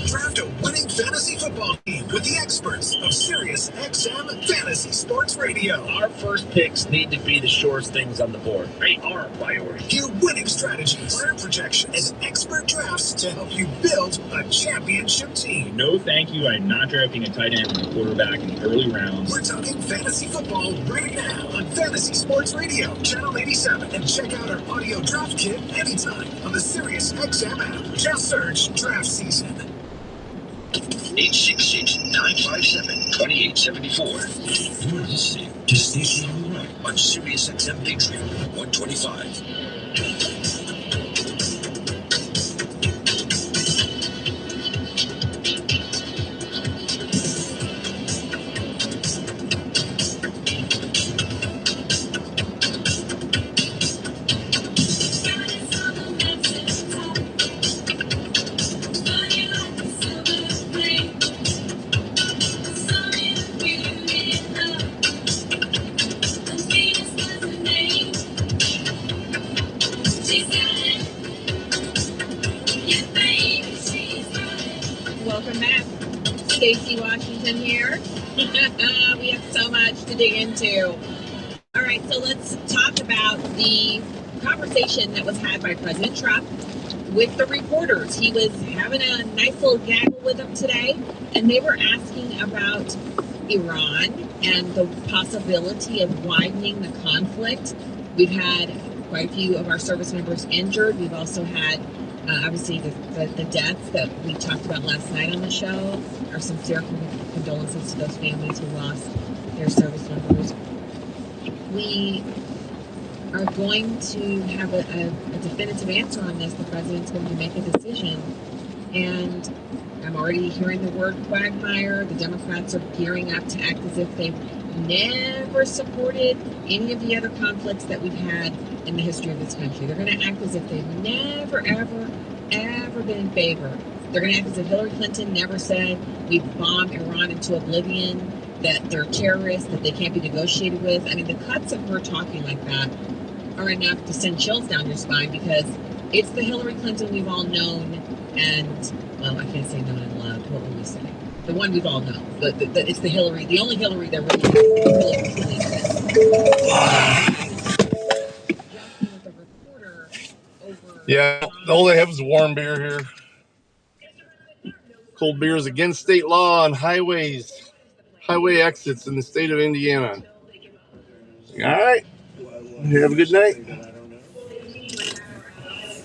Draft a winning fantasy football team with the experts of Sirius XM Fantasy Sports Radio. Our first picks need to be the shortest things on the board. They are a priority. Hear winning strategies, player projections, and expert drafts to help you build a championship team. No, thank you. I'm not drafting a tight end and a quarterback in the early rounds. We're talking fantasy football right now on Fantasy Sports Radio, Channel 87, and check out our audio draft kit anytime on the Sirius XM app. Just search Draft Season. 866-957-2874. You're listening to Station on the Right on Sirius XM Patriot 125. Welcome back. Stacey Washington here. We have so much to dig into. All right, so let's talk about the conversation that was had by President Trump with the reporters. He was having a nice little gaggle with them today, and they were asking about Iran and the possibility of widening the conflict. We've had quite a few of our service members injured. We've also had obviously the deaths that we talked about last night on the show. Our sincere condolences to those families who lost their service members. We are going to have a definitive answer on this. The president's going to make a decision, and I'm already hearing the word quagmire. The Democrats are gearing up to act as if they've never supported any of the other conflicts that we've had in the history of this country. They're going to act as if they've never, ever, ever been in favor. They're going to act as if Hillary Clinton never said we bombed Iran into oblivion, that they're terrorists, that they can't be negotiated with. I mean, the cuts of her talking like that are enough to send chills down your spine, because it's the Hillary Clinton we've all known and, well, I can't say known and loved. What will we say? The one we've all known. It's the Hillary, the only Hillary that really exists. Yeah, all they have is warm beer here. Cold beer is against state law on highway exits in the state of Indiana. All right. Have a good night. You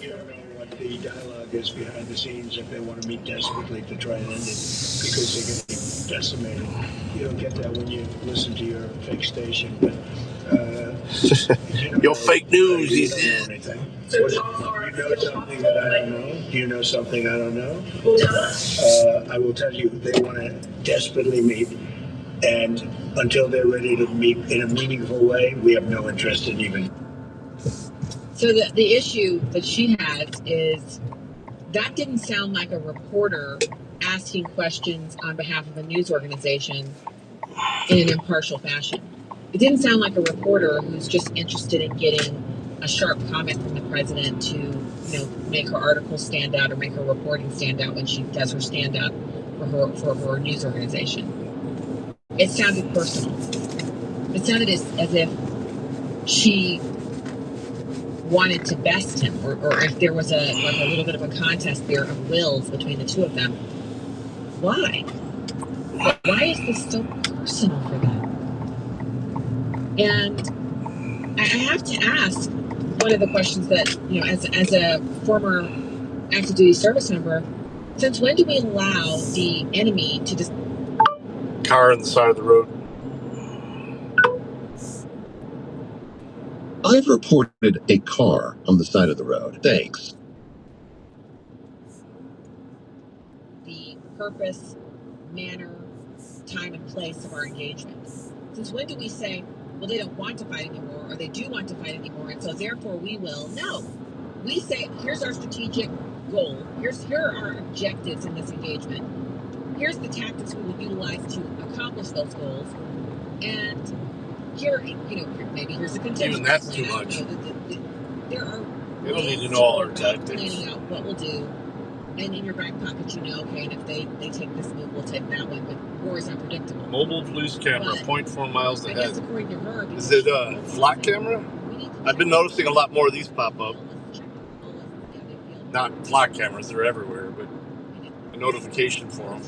don't know what the dialogue is behind the scenes if they want to meet desperately to try and end it because they're getting decimated. You don't get that when you listen to your fake station. But your fake news, he said. You know something that I don't know? Do you know something I don't know? I will tell you, they want to desperately meet. And until they're ready to meet in a meaningful way, we have no interest in even. So the issue that she has is that didn't sound like a reporter asking questions on behalf of a news organization in an impartial fashion. It didn't sound like a reporter who's just interested in getting a sharp comment from the president to, make her article stand out or make her reporting stand out when she does her stand up for her news organization. It sounded personal. It sounded as if she wanted to best him, or if there was a little bit of a contest there of wills between the two of them. Why? Why is this so personal for them? And I have to ask one of the questions that, as a former active duty service member, since when do we allow the enemy to just car on the side of the road? I've reported a car on the side of the road. Thanks. The purpose, manner, time, and place of our engagement? Since when do we say, well, they don't want to fight anymore, or they do want to fight anymore, and so therefore we will? No. We say, here's our strategic goal. Here are our objectives in this engagement. Here's the tactics we will utilize to accomplish those goals. And here, maybe here's a contingency. Even that's too much. There are. You don't need to know all our tactics. Planning out what we'll do, and in your back pocket, okay, and if they take this move, we'll take that one. But war is unpredictable. Mobile police camera, 0.4 miles ahead. I guess according to her, is it a flock camera? I've been noticing a lot more of these pop up. Not flock cameras; they're everywhere, but a notification for them.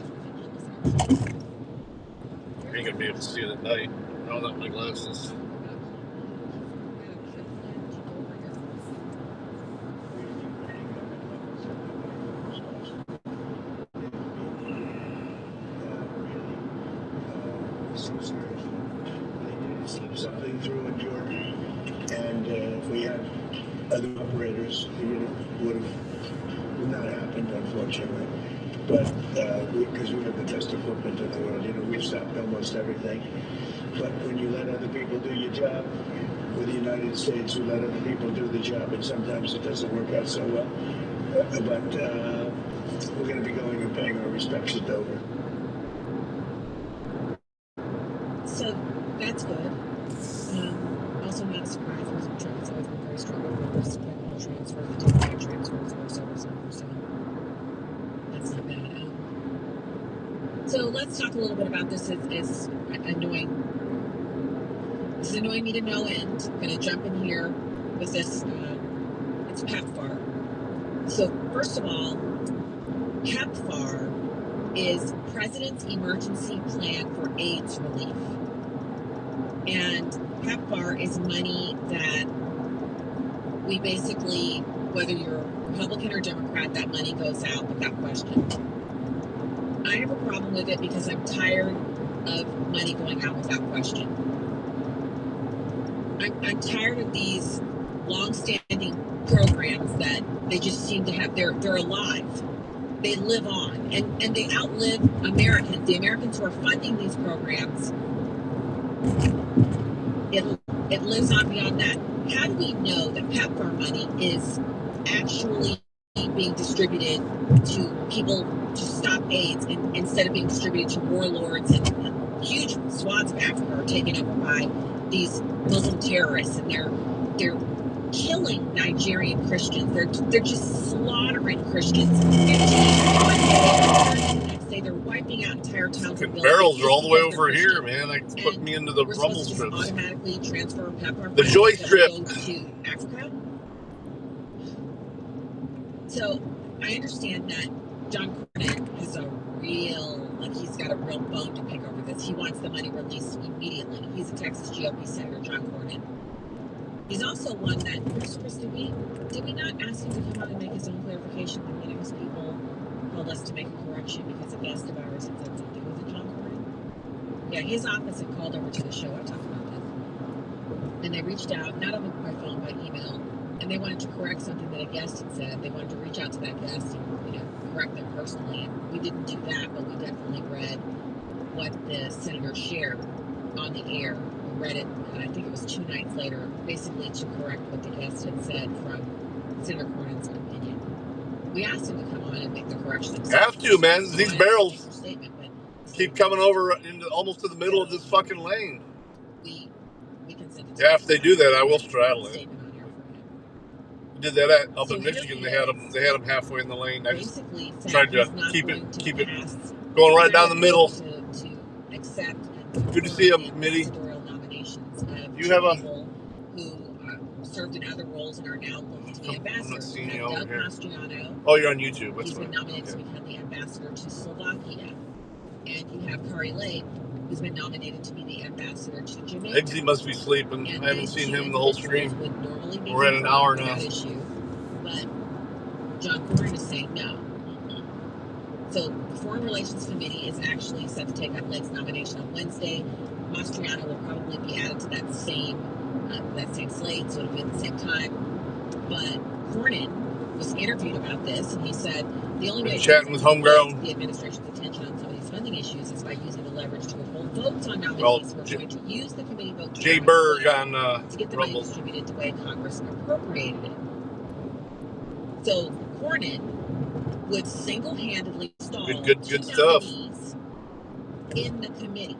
You ain't gonna be able to see it at night. Oh, not my glasses. Something through in Jordan, and if we had other operators, would not happened, unfortunately. But because we have the best equipment in the world, we've stopped almost everything. But when you let other people do your job, with the United States, we let other people do the job, and sometimes it doesn't work out so well. But we're going to be going and paying our respects at Dover. So that's good. Also not surprised. There's always been very strong transfers, the diplomatic transfers of our service members. So that's not bad. So let's talk a little bit about this. It's annoying. This is annoying me to no end. I'm going to jump in here with this. It's PEPFAR. So first of all, PEPFAR is President's Emergency Plan for AIDS Relief. And PEPFAR is money that we basically, whether you're Republican or Democrat, that money goes out without question. I have a problem with it because I'm tired of money going out without question. I'm tired of these long-standing programs that they just seem to have. They're alive. They live on, and they outlive Americans. The Americans who are funding these programs, it lives on beyond that. How do we know that PEPFAR money is actually being distributed to people to stop AIDS, and instead of being distributed to warlords and huge swaths of Africa are taken over by these Muslim terrorists, and they're killing Nigerian Christians. They're just slaughtering Christians. Say they're wiping out entire towns. Fucking barrels are all the way over here, man. It's putting me into the rumble strips. Automatically transfer PEPFAR the joy strip to Africa. So I understand that John Cornyn has a got a real bone to pick over this. He wants the money released immediately. He's a Texas GOP Senator, John Cornyn. He's also one that, Chris, did we not ask him to come out and make his own clarification when many of his people told us to make a correction because a guest of ours had said something? Was it John Cornyn? Yeah, his office had called over to the show. I talked about this. And they reached out, not on my phone, by email, and they wanted to correct something that a guest had said. They wanted to reach out to that guest and, correct them personally. And we didn't do that, but we definitely read what the senator shared on the air. We read it, and I think it was 2 nights later, basically to correct what the guest had said from Senator Cornyn's opinion. We asked him to come on and make the corrections. Have to, man. These barrels keep coming over into almost to the middle of this fucking lane. We consented. Yeah, if they do that, I will straddle it. We did that up in Michigan. They had them halfway in the lane. I just tried to keep it going right down the middle. To accept. Good to see him, Mitty. You have a who served in other roles and are now looking to be ambassadors. I'm not seeing you over Doug here. Mastriano. Oh, you're on YouTube. That's He's been nominated to become the ambassador to Slovakia. And you have Kari Lake, who's been nominated to be the ambassador to Jamaica. Eggsy must be sleeping. And I haven't seen him the whole stream. We're at an hour now. Issue, but John Cornyn is saying no. So the Foreign Relations Committee is actually set to take up Lake's nomination on Wednesday. Mastriano will probably be added to that same slate, so it'll be at the same time. But Cornyn was interviewed about this, and he said the only way chatting with homegrown the administration's attention on some of these funding issues is by using the leverage to withhold votes on nominees. We're going to use the committee vote Jay Berg on to get the money distributed the way Congress appropriated it. So Cornyn would single-handedly stall good stuff in the committee.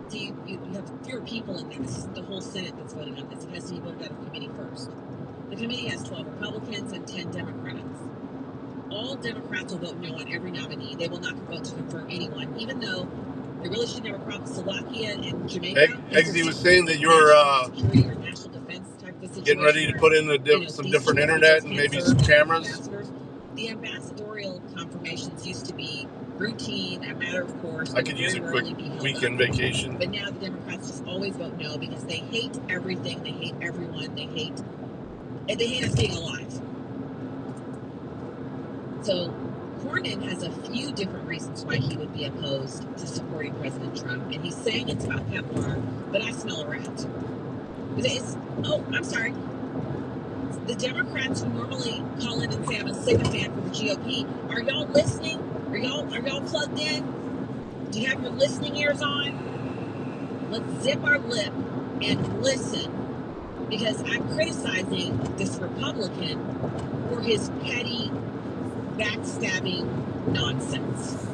So you have fewer people in there. This is the whole Senate that's voting on this. It has to be voted out of committee first. The committee has 12 Republicans and 10 Democrats. All Democrats will vote no on every nominee. They will not vote to confirm anyone, even though they really shouldn't have a problem with Slovakia and Jamaica. Eggsy was saying that you're security or national defense type of situation, getting ready to put in some different internet and maybe some cameras. The ambassadorial confirmations used to be routine, a matter of course. I could use a quick weekend vacation. But now the Democrats just always vote no because they hate everything. They hate everyone. They hate us being alive. So Cornyn has a few different reasons why he would be opposed to supporting President Trump. And he's saying it's about Pepfar, but I smell a rat. I'm sorry. The Democrats who normally call in and say I'm a sycophant for the GOP, are y'all listening? Are y'all plugged in? Do you have your listening ears on? Let's zip our lip and listen, because I'm criticizing this Republican for his petty, backstabbing nonsense.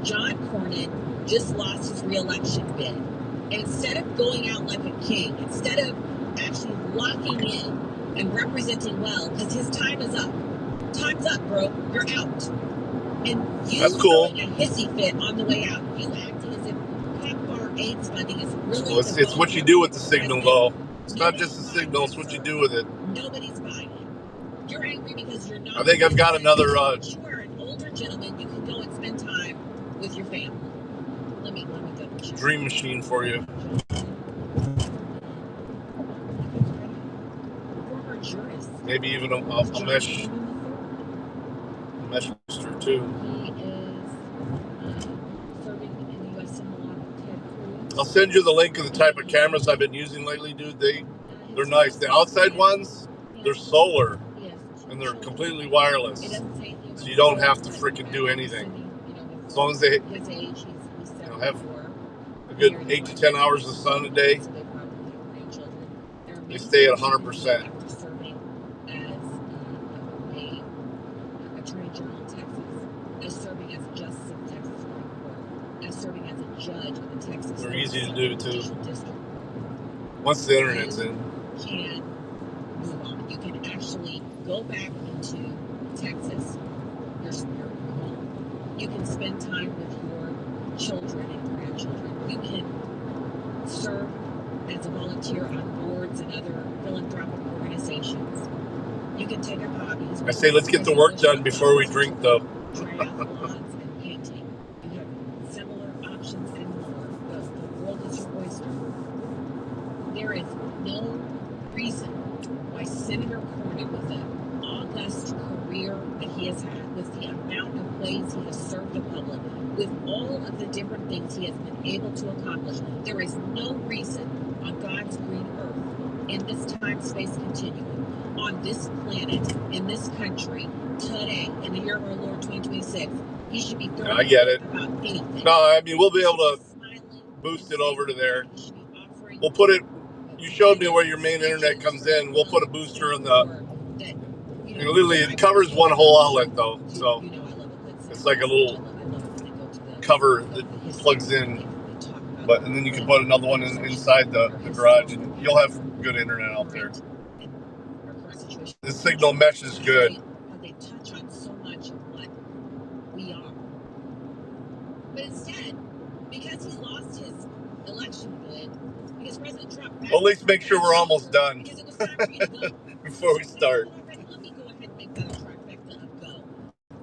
John Cornyn just lost his re-election bid. And instead of going out like a king, instead of actually locking in and representing well, because his time is up. Time's up, bro. You're out. And you throwing a hissy fit on the way out. You acting as if PEPFAR AIDS funding is really... Well, it's what you do with the signal, though. It's not just the signal, it's what you do with it. Nobody's buying it. You're angry because you're not... I think I've got another... You are an older gentleman. You can go and spend time with your family. Let me double check. Dream machine for you. Jurist. Maybe even a mesh booster too. He is serving in the U.S. Senate. I'll send you the link of the type of cameras I've been using lately, dude. They're nice. The outside ones, they're solar and they're completely wireless, so you don't have to freaking do anything. As long as they have a good 8 to 10 hours of sun a day, they stay at 100%. They're easy to do too. Once the internet's in. Can move on. You can actually go back into Texas, your home. You can spend time with your children and grandchildren. You can serve as a volunteer on boards and other philanthropic organizations. You can take up hobbies. I say let's get the work done before we drink, though. Triathlons and painting. You have similar started with an august career that he has had, with the amount of ways he has served the public, with all of the different things he has been able to accomplish. There is no reason on God's green earth, in this time-space continuum, on this planet, in this country, today, in the year of our Lord 2026, he should be throwing I get it. about anything. No, I mean, we'll be able to boost it over to there. We'll put it, you showed me where your main internet comes in. We'll put a booster in the, literally it covers one whole outlet though. So it's like a little cover that plugs in. And then you can put another one inside the garage and you'll have good internet out there. The signal mesh is good. They touch on so much of what we are. But instead, because he lost his election bid, because President Trump... Well, at least make sure we're almost done because it was time for you to go. before we start. Let me go ahead and make that a trifecta of go.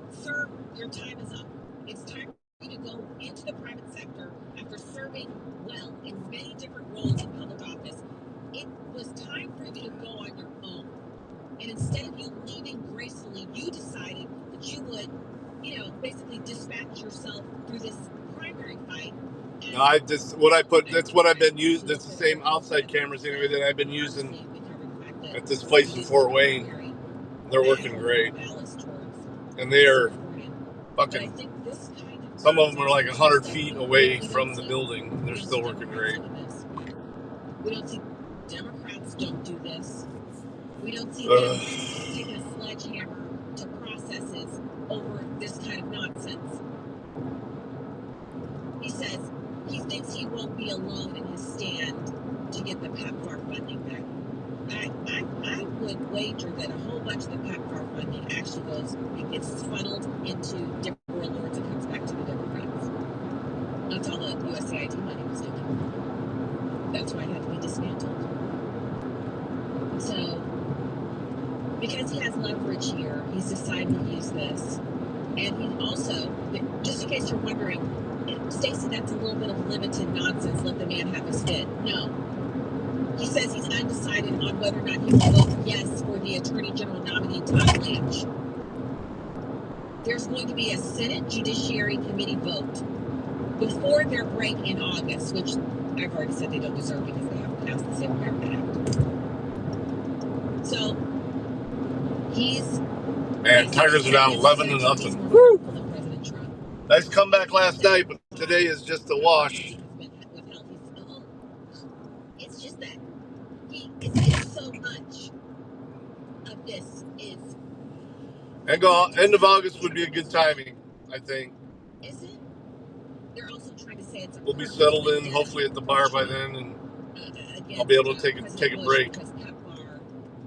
Sir, your time is up. It's time for you to go into the private sector after serving well in many different roles in public office. It was time for you to go on your own. And instead of you leaving gracefully, you decided that you would, basically dispatch yourself through this primary fight. No, that's what I've been using. That's the same outside cameras anyway that I've been using at this place in Fort Wayne. They're working great. And they are fucking, some of them are like 100 feet away from the building. They're still working great. We don't see Democrats don't do this. We don't see them taking a sledgehammer to processes over this kind of nonsense. He says he thinks he won't be alone in his stand to get the PEPFAR funding back. I would wager that a whole bunch of the PEPFAR funding actually gets funneled into different warlords and comes back to the Democrats. That's all the USAID money was doing. That's why it had to be dismantled. So, because he has leverage here, he's decided to use this. And he also, just in case you're wondering, Stacey, that's a little bit of limited nonsense. Let the man have his fit. No. He says he's undecided on whether or not he will vote yes for the Attorney General nominee, Todd Blanche. There's going to be a Senate Judiciary Committee vote before their break in August, which I've already said they don't deserve because they haven't passed the Save America Act. So, and Tigers are down 11-0. Woo! Nice comeback last night, but today is just a wash. It's just that it's so much of this is. End of August would be a good timing, I think. Is it? They're also trying to say it's. We'll be settled in, hopefully at the bar by then, and I'll be able to take a break. Because PEPFAR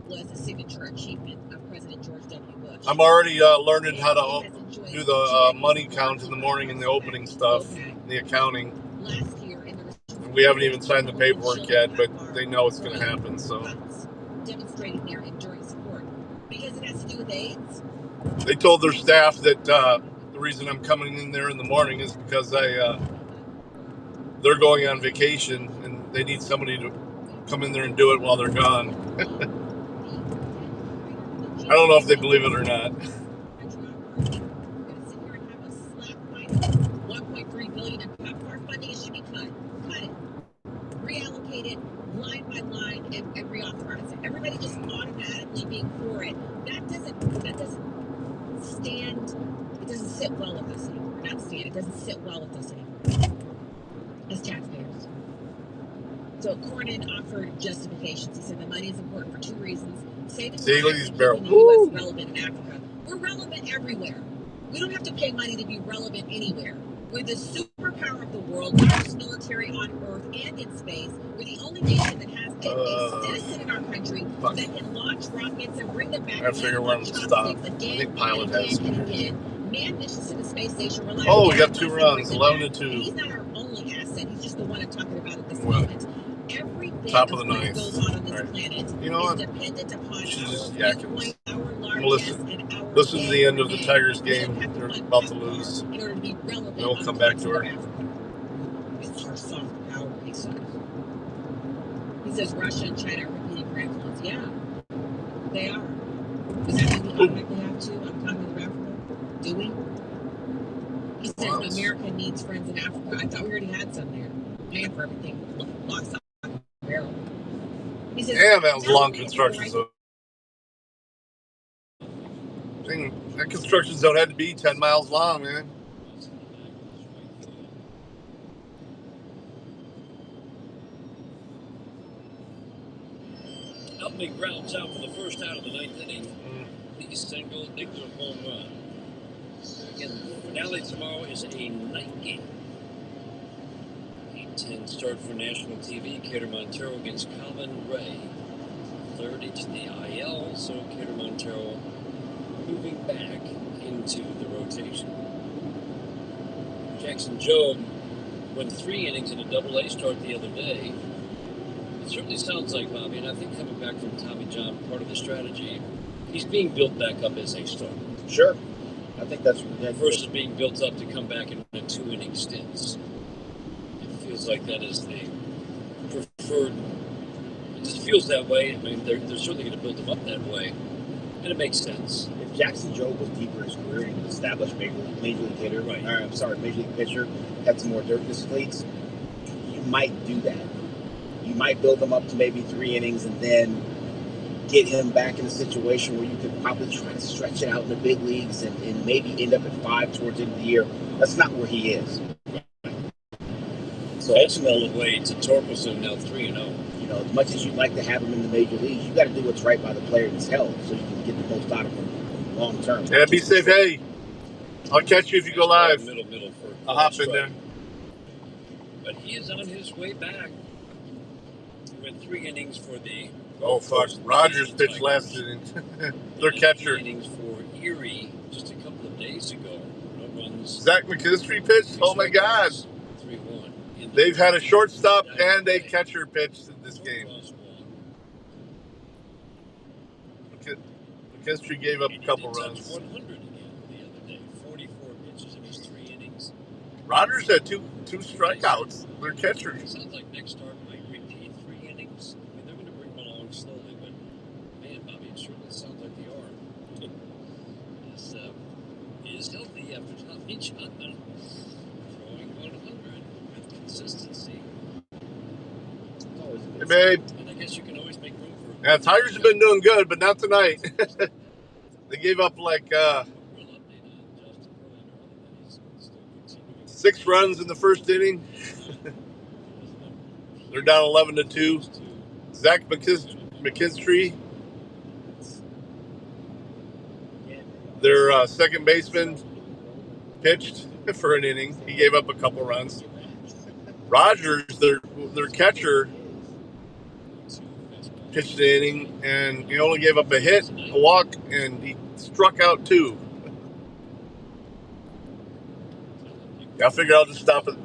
was a signature achievement of President George W. Bush. I'm already learning how to do the money count in the morning and the opening stuff, the accounting. Last year, and we haven't even signed the paperwork yet, but they know it's going to happen. So demonstrating their enduring support because it has to do with AIDS. They told their staff that the reason I'm coming in there in the morning is because they're going on vacation and they need somebody to come in there and do it while they're gone. I don't know if they believe it or not. $1.3 billion in PEPFAR funding. It should be cut. Cut it. Reallocate it line by line and reauthorize it. Everybody just automatically being for it. That doesn't stand. It doesn't sit well with us anymore. Not stand. It doesn't sit well with us anymore as taxpayers. So Cornyn offered justifications. He said the money is important for two reasons. Saving lives and keeping the U.S. relevant in Africa. We're relevant everywhere. We don't have to pay money to be relevant anywhere. We're the superpower of the world, largest military on Earth and in space. We're the only nation that has a citizen in our country that can launch rockets and bring them back. I figure where I'm stop. I think pilot has. Man missions to the space station. Oh, we got 2 runs, 11-2. He's not our only asset. He's just the one I'm talking about at this moment. Everything top of the ninth. Goes on this planet you know what? is dependent upon just our listen to the end of the Tigers game. They're about to lose. In order to be relevant, they'll come back to her. It's our soft power, he says. He says Russia and China are competing for influence. Yeah, they are. automatically have to on continent of Africa? Do we? He says America needs friends in Africa. I thought we already had some there. Paying for everything. Lost on the barrel. He says, damn, that was a long construction zone. That construction zone had to be 10 miles long, man. Helping grounds out for the first out of the ninth inning. Lee single, Nick's a home run. Again, the finale tomorrow is a night game. 8:10 start for national TV. Cater Montero against Calvin Ray. 30 to the IL, so Cater Montero moving back into the rotation. Jackson Jobe went 3 innings in a double-A start the other day. It certainly sounds like, Bobby, and I think coming back from Tommy John, part of the strategy, he's being built back up as a starter. Sure. I think that's versus being built up to come back in a 2-inning stints. It feels like that is the preferred. It just feels that way. I mean, they're certainly going to build him up that way, and it makes sense. If Jackson Jobe was deeper in his career and an established major league hitter, major league pitcher, had some more dirt in his cleats, you might do that. You might build him up to maybe 3 innings and then get him back in a situation where you could probably try to stretch it out in the big leagues and maybe end up at 5 towards the end of the year. That's not where he is. So ultimately, the way to Torkelson now 3-0. You know, as much as you'd like to have him in the major leagues, you got to do what's right by the player that's held so you can get the most out of him long term. Yeah, be safe. Hey, I'll catch you if you go live. Middle for I'll hop in there. But he is on his way back. He went 3 innings for the. Oh, fuck. Rogers pitched last inning. Their catcher. 3 innings for Erie just a couple of days ago. No runs. Zach McKinstry pitched? Oh, my God. 3-1. They've had a shortstop and a catcher pitched in this game. McKinstry gave up a couple runs. 100 again the other day. 44 pitches in his 3 innings. Rogers had two strikeouts. Their catcher. It sounds like next start might repeat 3 innings. I mean, they're going to bring him along slowly, but man, Bobby, it certainly sounds like they are. Is healthy after Tommy John throwing 100 with consistency. Hey, babe. And I guess you can always make room for. Yeah, Tigers have been doing good, but not tonight. They gave up like 6 runs in the first inning. They're down 11-2. Zach McKinstry, their second baseman, pitched for an inning. He gave up a couple runs. Rogers, their catcher, pitched an inning, and he only gave up a hit, a walk, and he struck out 2. I figure I'll just stop it.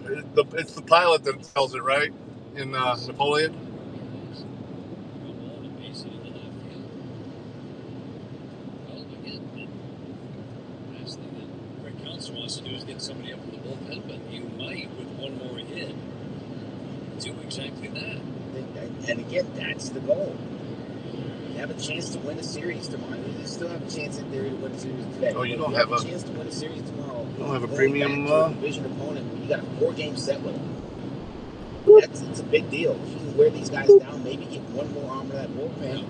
It's the pilot that tells it, right? In Napoleon. Wants to do is get somebody up in the bullpen, but you might, with one more hit, do exactly that. And again, that's the goal. You have a chance to win a series tomorrow. You still have a chance in theory to win a series today. Oh, you don't have have a chance to win a series tomorrow. You don't have a premium division opponent. You got a 4-game set with them. It's a big deal. If you can wear these guys down, maybe get one more arm of that bullpen.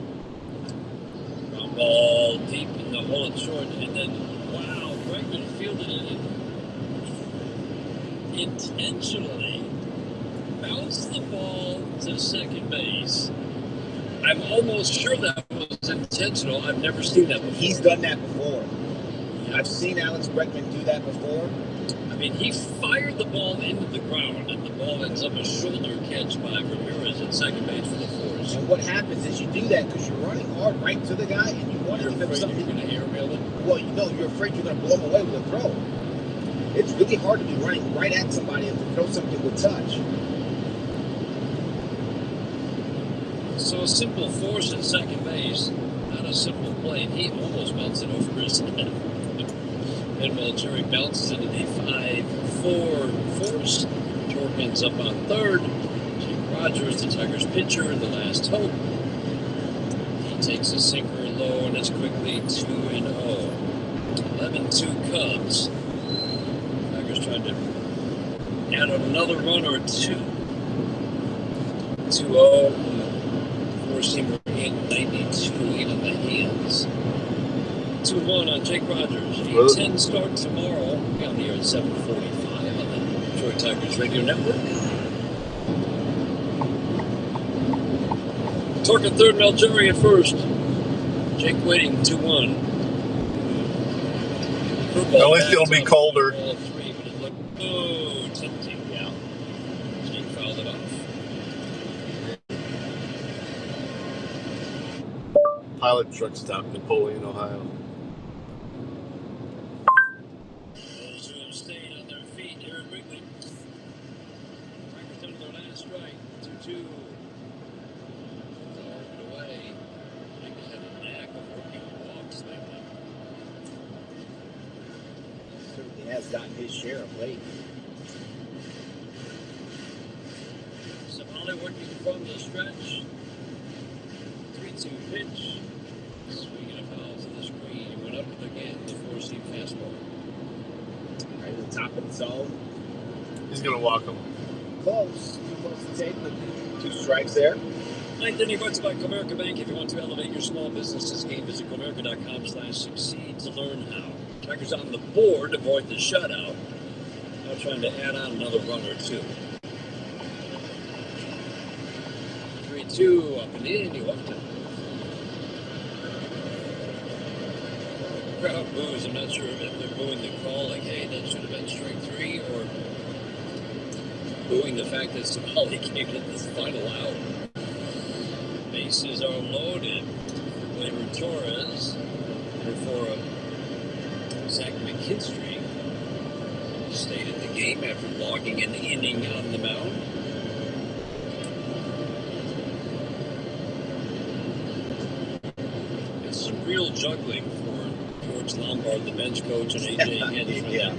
Ground ball deep in the hole and short, and then wow, Bregman fielded it intentionally. Bounced the ball to second base. I'm almost sure that was intentional. I've never seen that before. He's done that before. I've seen Alex Bregman do that before. I mean, he fired the ball into the ground, and the ball ends up a shoulder catch by Ramirez at second base for the Force. And what happens is you do that because you're running hard right to the guy, and you want to give him something. You're going to airmail it? Well, you know, you're afraid you're going to blow him away with a throw. It's really hard to be running right at somebody and to throw something with touch. So a simple force at second base, not a simple play. He almost bounced it over his head. And while Jerry bounces into the 5-4 force, Torkins up on third. Jake Rogers, the Tigers pitcher, the last hope. He takes a sinker low, and it's quickly 2-0. 11-2 Cubs. Tigers trying to add another run or two. 2-0. Four-seamer hit 92 in the hands. 2-1 on Jake Rogers. 8-10 start tomorrow. Down here at 7:45 on the Detroit Tigers Radio Network. Torque at third, Malgeri at first. Jake waiting, 2-1. At least it'll be colder. Ball 3, but it looked, tempting. Yeah. Jake fouled it off. Pilot truck stop, Napoleon, Ohio. Those who have stayed on their feet here at Wrigley. Tigers down to their last strike. 2-2. Away. Jake has had a knack of working walks lately. Certainly has gotten his share of late. Savali working from the stretch. 3-2 pitch. Swinging a foul to the screen. Went up again. The four-seam fastball. Right at the top of the zone. He's going to walk him. Close. Too close to take, but 2 strikes there. Ninth inning brought to you by Comerica Bank. If you want to elevate your small business this game, visit Comerica.com/succeed to learn how. Tigers on the board to avoid the shutout. Now trying to add on another run or two. 3-2 up and in. He walked it. Crowd boos. I'm not sure if they're booing the call, like, hey, that should have been strike 3, or booing the fact that Savali can't get this final out. Bases are loaded for Gleyber Torres, and for Zach McKinstry. Stayed in the game after logging an inning on the mound. It's some real juggling for George Lombard, the bench coach, and AJ Hinch. Yeah.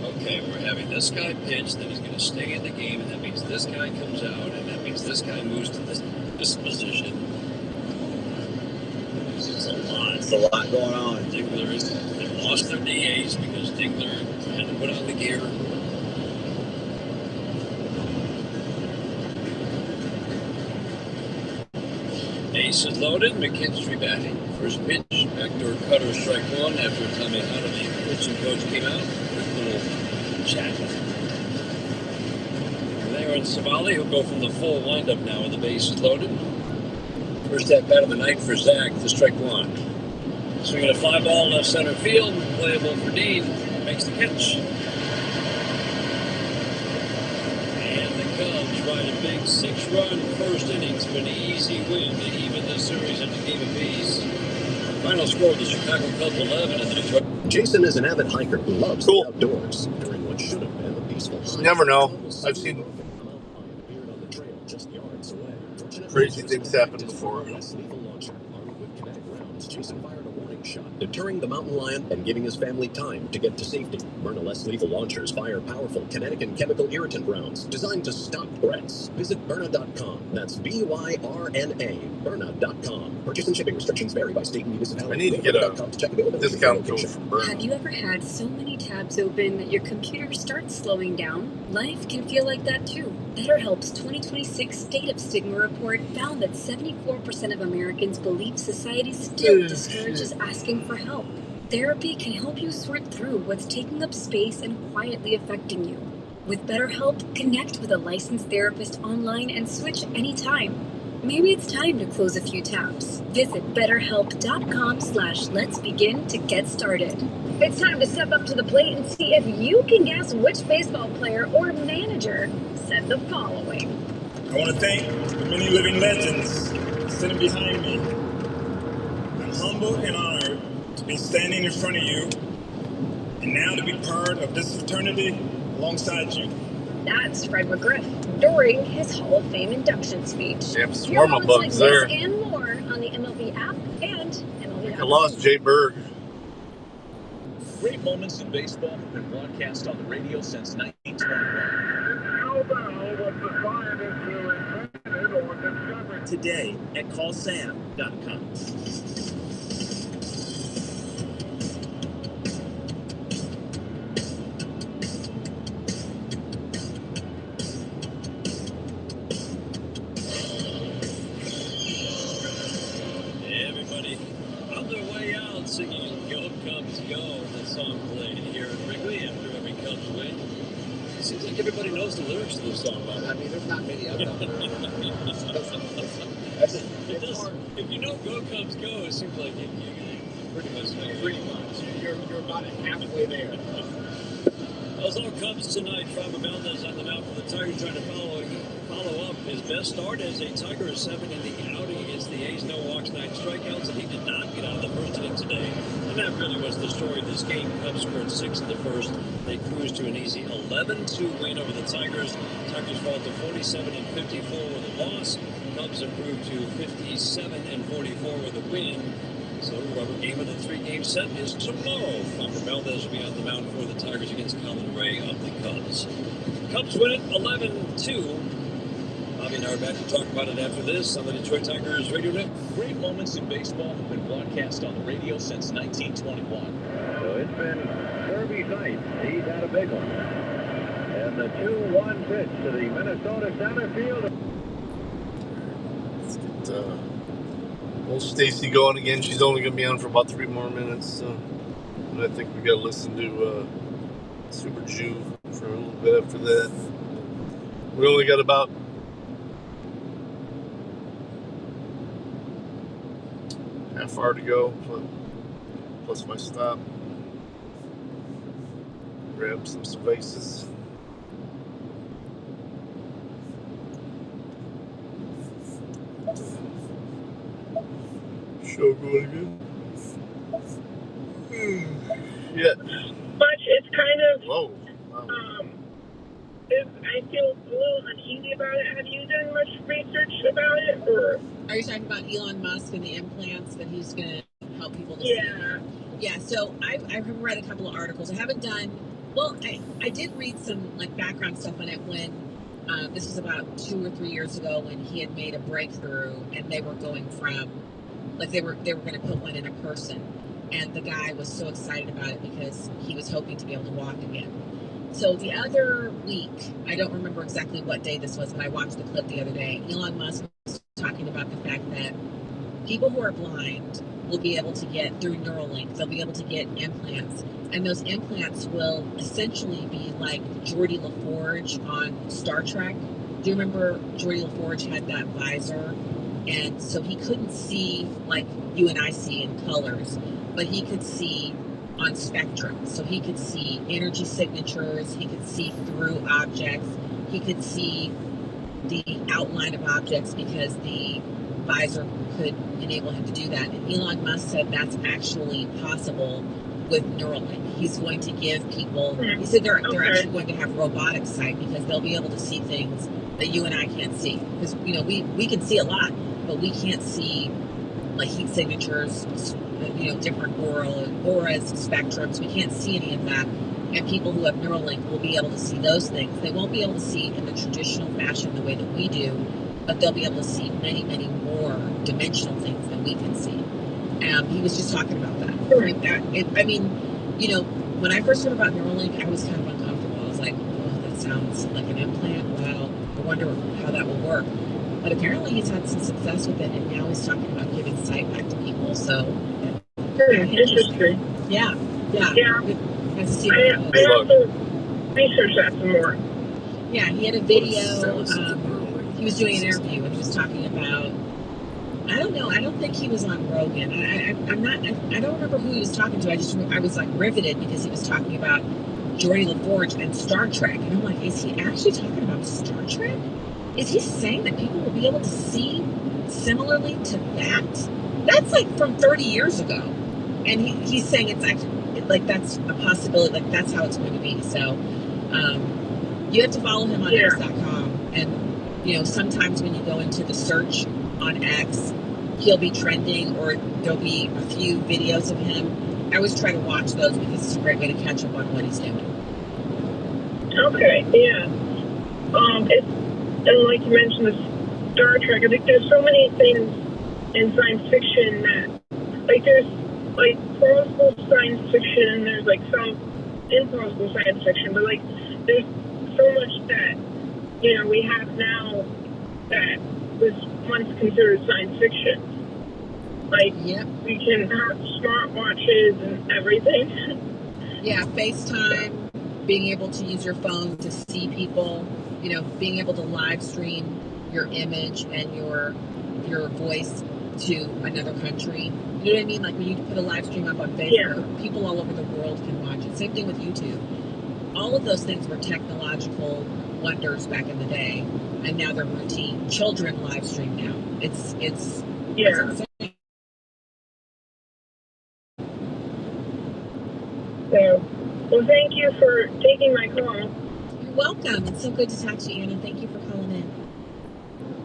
Okay, we're having this guy pitch, then he's going to stay in the game, and that means this guy comes out, and that means this guy moves to this position. It's a lot. It's a lot going on. They lost their DAs because Diggler had to put on the gear. Ace is loaded. McKinstry batting. First pitch, backdoor cutter, strike 1 after Tommy Hottovy, pitching coach, came out. Quick little chat. There in Savali, who'll go from the full windup now with the bases loaded. First at bat of the night for Zach to strike 1. Swinging a fly ball left center field, playable for Dean. Makes the catch. And the Cubs ride a big 6-run first inning to an easy win to even the series at a game apiece. Final score: the Chicago Cubs 11 and the Detroit. Jason is an avid hiker who loves the outdoors during what should have been a peaceful hike. You never know. I've seen crazy things happen before. Jason fired a warning shot, deterring the mountain lion and giving his family time to get to safety. Byrna Less Lethal Launchers fire powerful kinetic and chemical irritant rounds designed to stop threats. Visit Byrna.com. That's BYRNA. Byrna.com. Purchase and shipping restrictions vary by state and municipality. I need to get a discount code from Byrna. Have you ever had so many tabs open that your computer starts slowing down? Life can feel like that too. BetterHelp's 2026 State of Stigma report found that 74% of Americans believe society still discourages asking for help. Therapy can help you sort through what's taking up space and quietly affecting you. With BetterHelp, connect with a licensed therapist online and switch anytime. Maybe it's time to close a few tabs. Visit BetterHelp.com/Let's Begin to get started. It's time to step up to the plate and see if you can guess which baseball player or manager said the following. I want to thank the many living legends sitting behind me. I'm humbled and honored to be standing in front of you and now to be part of this fraternity alongside you. That's Fred McGriff during his Hall of Fame induction speech. Yep, swarm of bugs there. And more on the MLB app and MLB. I lost Jay Berg. Great moments in baseball have been broadcast on the radio since 1921. Today at callsam.com. singing Go Cubs Go, the song played here at Wrigley after every Cubs win. It seems like everybody knows the lyrics to this song, Bob. I mean, there's not many of them. If you know Go Cubs Go, it seems like you pretty much know it. Pretty much. You're about halfway there. Those all Cubs tonight. Framber Valdez on the mound for the Tigers, trying to follow up his best start as a Tiger, a 7-inning outing against the A's. No walks, 9 strikeouts, and he did not get out of the first inning today. And that really was the story of this game. Cubs scored 6 in the first. They cruised to an easy 11-2 win over the Tigers. Tigers fall to 47-54 with a loss. Cubs improved to 57-44 with a win. So, rubber game of the 3-game set is tomorrow. Framber Valdez will be on the mound for the Tigers against Colin Ray of the Cubs. Cubs win it 11-2. Bobby and I are back to talk about it after this on the Detroit Tigers Radio Network. Great moments in baseball have been broadcast on the radio since 1921. So it's been Kirby's night. He's had a big one. And the 2-1 pitch to the Minnesota center field. Let's get old Stacy going again. She's only going to be on for about 3 more minutes. So I think we got to listen to Super Jew for a little bit after that. We only got about half hour to go, plus my stop. Grab some cervezas. Show going again. Yeah. But it's kind of. Whoa. Wow. I feel a little uneasy about it. Have you done much research about it, or? Are you talking about Elon Musk and the implants that he's going to help people to Yeah. see? Yeah. So I've read a couple of articles. I haven't done. Well, I did read some like background stuff on it when this was about 2 or 3 years ago when he had made a breakthrough and they were going from like they were going to put one in a person, and the guy was so excited about it because he was hoping to be able to walk again. So the other week, I don't remember exactly what day this was, but I watched the clip the other day. Elon Musk was talking about the fact that people who are blind will be able to get, through Neuralink, they'll be able to get implants. And those implants will essentially be like Geordi LaForge on Star Trek. Do you remember Geordi LaForge had that visor? And so he couldn't see like you and I see in colors, but he could see on spectrum. So he could see energy signatures, he could see through objects, he could see the outline of objects because the visor could enable him to do that. And Elon Musk said that's actually possible with Neuralink. He's going to give people, he said they're actually going to have robotic sight because they'll be able to see things that you and I can't see. Because, you know, we can see a lot, but we can't see like heat signatures, you know, different auras, spectrums. We can't see any of that. And people who have Neuralink will be able to see those things. They won't be able to see in the traditional fashion the way that we do, but they'll be able to see many, many more dimensional things than we can see. He was just talking about that. I mean, you know, when I first heard about Neuralink, I was kind of uncomfortable. I was like, oh, that sounds like an implant. Wow, I wonder how that will work. But apparently he's had some success with it, and now he's talking about giving sight back to people. So, interesting. Yeah. I also researched that some more. Yeah, he had a video. He was doing an interview, and he was talking about. I don't know. I don't think he was on Rogan. I don't remember who he was talking to. I was like riveted because he was talking about Geordi LaForge and Star Trek, and I'm like, is he actually talking about Star Trek? Is he saying that people will be able to see similarly to that? That's like from 30 years ago. And he's saying it's actually, like, that's a possibility. Like, that's how it's going to be. So, you have to follow him on X.com. And, you know, sometimes when you go into the search on X, he'll be trending or there'll be a few videos of him. I always try to watch those because it's a great way to catch up on what he's doing. Okay, yeah. And like you mentioned, the Star Trek, I think there's so many things in science fiction that, like, there's, like, plausible science fiction, and there's, like, some implausible science fiction, but, like, there's so much that, you know, we have now that was once considered science fiction. Like, Yep. we can have smartwatches and everything. Yeah, FaceTime, being able to use your phone to see people, you know, being able to live stream your image and your voice to another country. You know what I mean? Like when you put a live stream up on Facebook, people all over the world can watch it. Same thing with YouTube. All of those things were technological wonders back in the day, and now they're routine. Children live stream now. It's insane. So, well, thank you for taking my call. You're welcome. It's so good to talk to you, Anna. Thank you for calling in.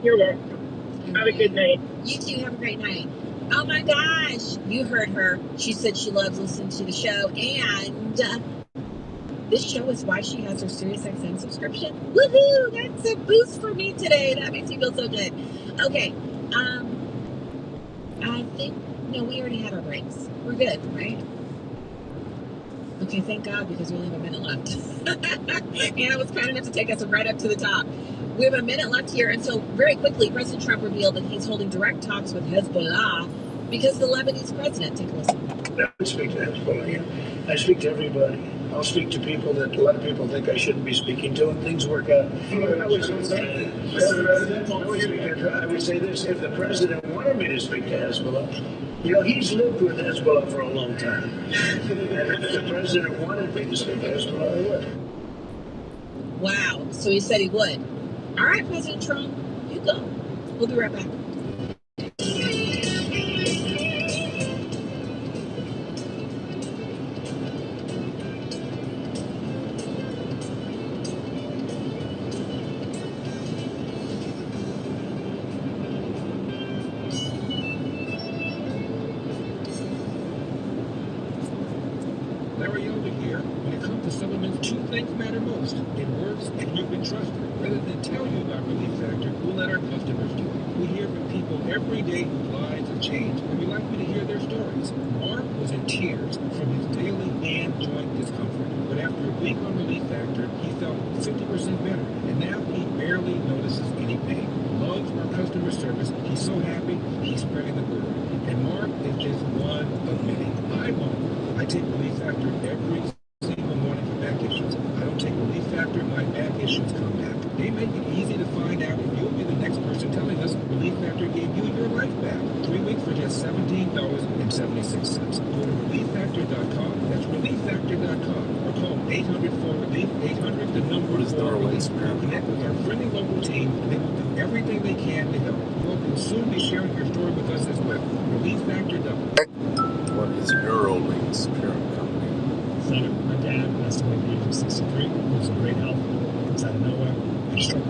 You're welcome. Have a good night. You too. Have a great night. Oh my gosh. You heard her. She said she loves listening to the show, and this show is why she has her SiriusXM subscription. Woohoo! That's a boost for me today. That makes me feel so good. Okay. I think, no, we already had our breaks. We're good, right? Okay, thank God, because we only have a minute left. Anna was kind enough to take us right up to the top. We have a minute left here, and so very quickly, President Trump revealed that he's holding direct talks with Hezbollah because the Lebanese president. Take a listen. I don't speak to Hezbollah. I speak to everybody. I'll speak to people that a lot of people think I shouldn't be speaking to, and things work out. I would say this: if the president wanted me to speak to Hezbollah, you know, he's lived with Hezbollah for a long time. And if the president wanted me to speak to Hezbollah, I would. Wow. So he said he would. All right, President Trump, you go. We'll be right back. Two things matter most. It works and you've been trusted. Rather than tell you about Relief Factor, we'll let our customers do it. We hear from people every day whose lives have changed, and we like you to hear their stories. Mark was in tears from his daily hand joint discomfort, but after a week on Relief Factor, he felt 50% better, and now he barely notices any pain. Loves our customer service. He's so happy, he's spreading the word. And Mark is just one of many. I take Relief Factor every single morning for back issues. I don't take Relief Factor, my back issues come back. They make it easy to find out if you'll be the next person telling us Relief Factor gave you your life back. 3 weeks for just $17.76. Go to ReliefFactor.com. That's ReliefFactor.com. Or call 800-4RELIEF, 800, the number 4RELIEF. Or connect with our friendly local team, and they will do everything they can to help. You will soon be sharing your story with us as well. ReliefFactor.com. What is Neuralink's parent company? So my dad passed away at the age of 63. He was in great health. It's out of nowhere. Had a stroke.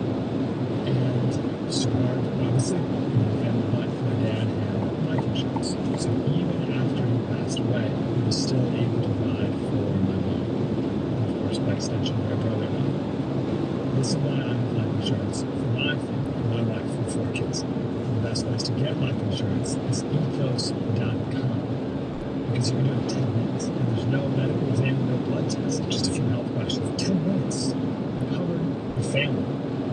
And survived, obviously. My family, but my dad had life insurance. So even after he passed away, he was still able to provide for my mom. And of course, by extension, my brother and I. This is why I have life insurance for my family, for my wife, and 4 kids. And the best place to get life insurance is inDOCtriNATIONlive. Because you can do it in 10 minutes, and there's no medical exam, no blood test, just a few health questions. 10 minutes. You're covered, your family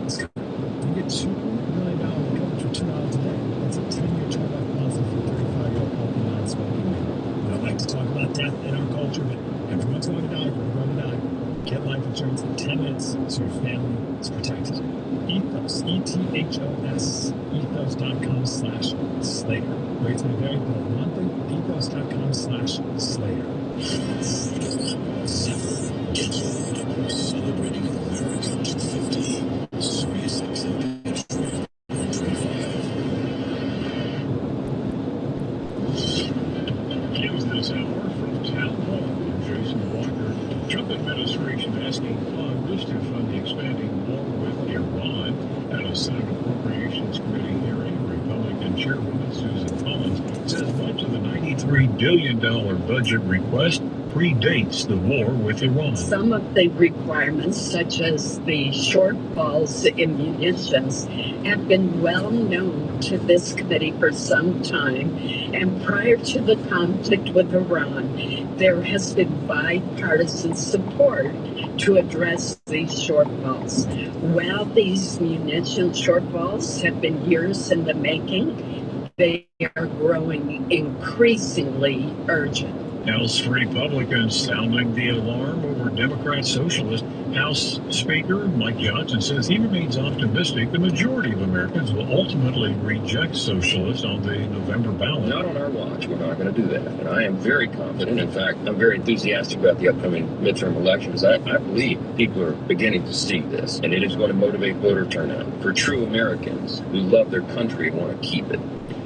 is covered. You get $2 million coverage for $2 a day. That's a 10-year term life policy for a 35-year-old healthy non-smoking man. We don't like to talk about death in our culture, but everyone's going to die. We're going to die. Get life insurance in 10 minutes so your family is protected. Ethos, ETHOS, ethos.com/Slater. Rates may vary, but one thing, ethos.com/Slater. We're celebrating America 250. SiriusXM Extra 125. News this hour from Town Hall. Jason Walker. Trump administration asking Congress to fund the expanding war with Iran. At a Senate Appropriations Committee hearing, Republican Chairwoman Susan Collins says much of the $93 billion budget request predates the war with Iran. Some of the requirements, such as the shortfalls in munitions, have been well known to this committee for some time. And prior to the conflict with Iran, there has been bipartisan support to address these shortfalls. While these munition shortfalls have been years in the making, they are growing increasingly urgent. House Republicans sounding the alarm over Democrat Socialist. House Speaker Mike Johnson says he remains optimistic the majority of Americans will ultimately reject socialists on the November ballot. Not on our watch. We're not going to do that. And I am very confident. In fact, I'm very enthusiastic about the upcoming midterm elections. I believe people are beginning to see this, and it is going to motivate voter turnout for true Americans who love their country and want to keep it.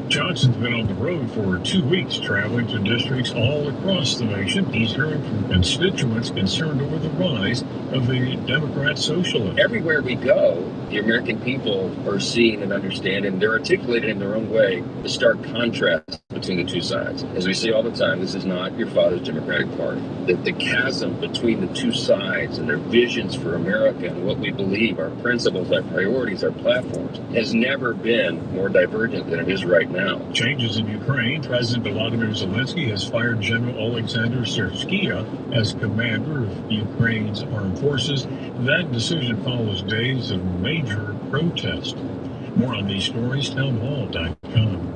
Johnson's been on the road for 2 weeks, traveling to districts all across the nation. He's hearing from constituents concerned over the rise of the Democrat Socialists. Everywhere we go, the American people are seeing and understanding. They're articulating in their own way the stark contrast between the two sides. As we say all the time, this is not your father's Democratic Party. The chasm between the two sides and their visions for America and what we believe, our principles, our priorities, our platforms, has never been more divergent than it is right now. Changes in Ukraine. President Volodymyr Zelensky has fired General Alexander Syrskyi as commander of Ukraine's armed forces. That decision follows days of major protest. More on these stories, townhall.com.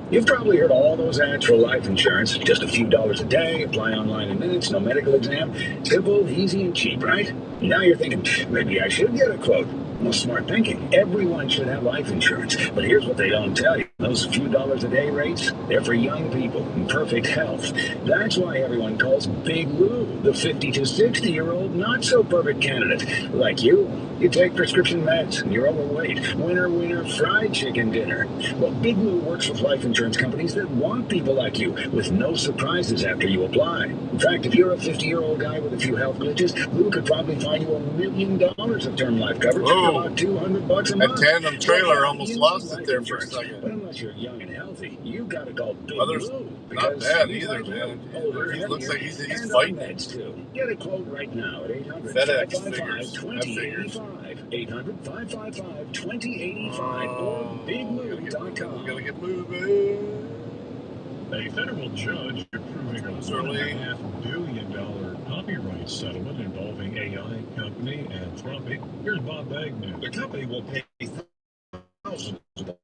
You've probably heard all those ads for life insurance. Just a few dollars a day, apply online in minutes, no medical exam. Simple, easy, and cheap, right? Now you're thinking, maybe I should get a quote. Well, smart thinking. Everyone should have life insurance. But here's what they don't tell you. Those few dollars a day rates, they're for young people in perfect health. That's why everyone calls Big Lou the 50 to 60-year-old not-so-perfect candidate. Like you. You take prescription meds, and you're overweight. Winner, winner, fried chicken dinner. Well, Big Lou works with life insurance companies that want people like you, with no surprises after you apply. In fact, if you're a 50-year-old guy with a few health glitches, Lou could probably find you $1 million of term life coverage for about $200 a month. That tandem trailer almost lost it there for a second. But unless you're young and healthy, you gotta call Big Others, Lou. not bad either, man. He looks like he's fighting. Meds too. Get a quote right now at 800 FedEx 555-2085. 800-555-2085 or BigLou.com. We gotta get moving. A federal judge approving a $1.5 billion copyright settlement involving AI company Anthropic. Here's Bob Bagman. The company will pay thousands of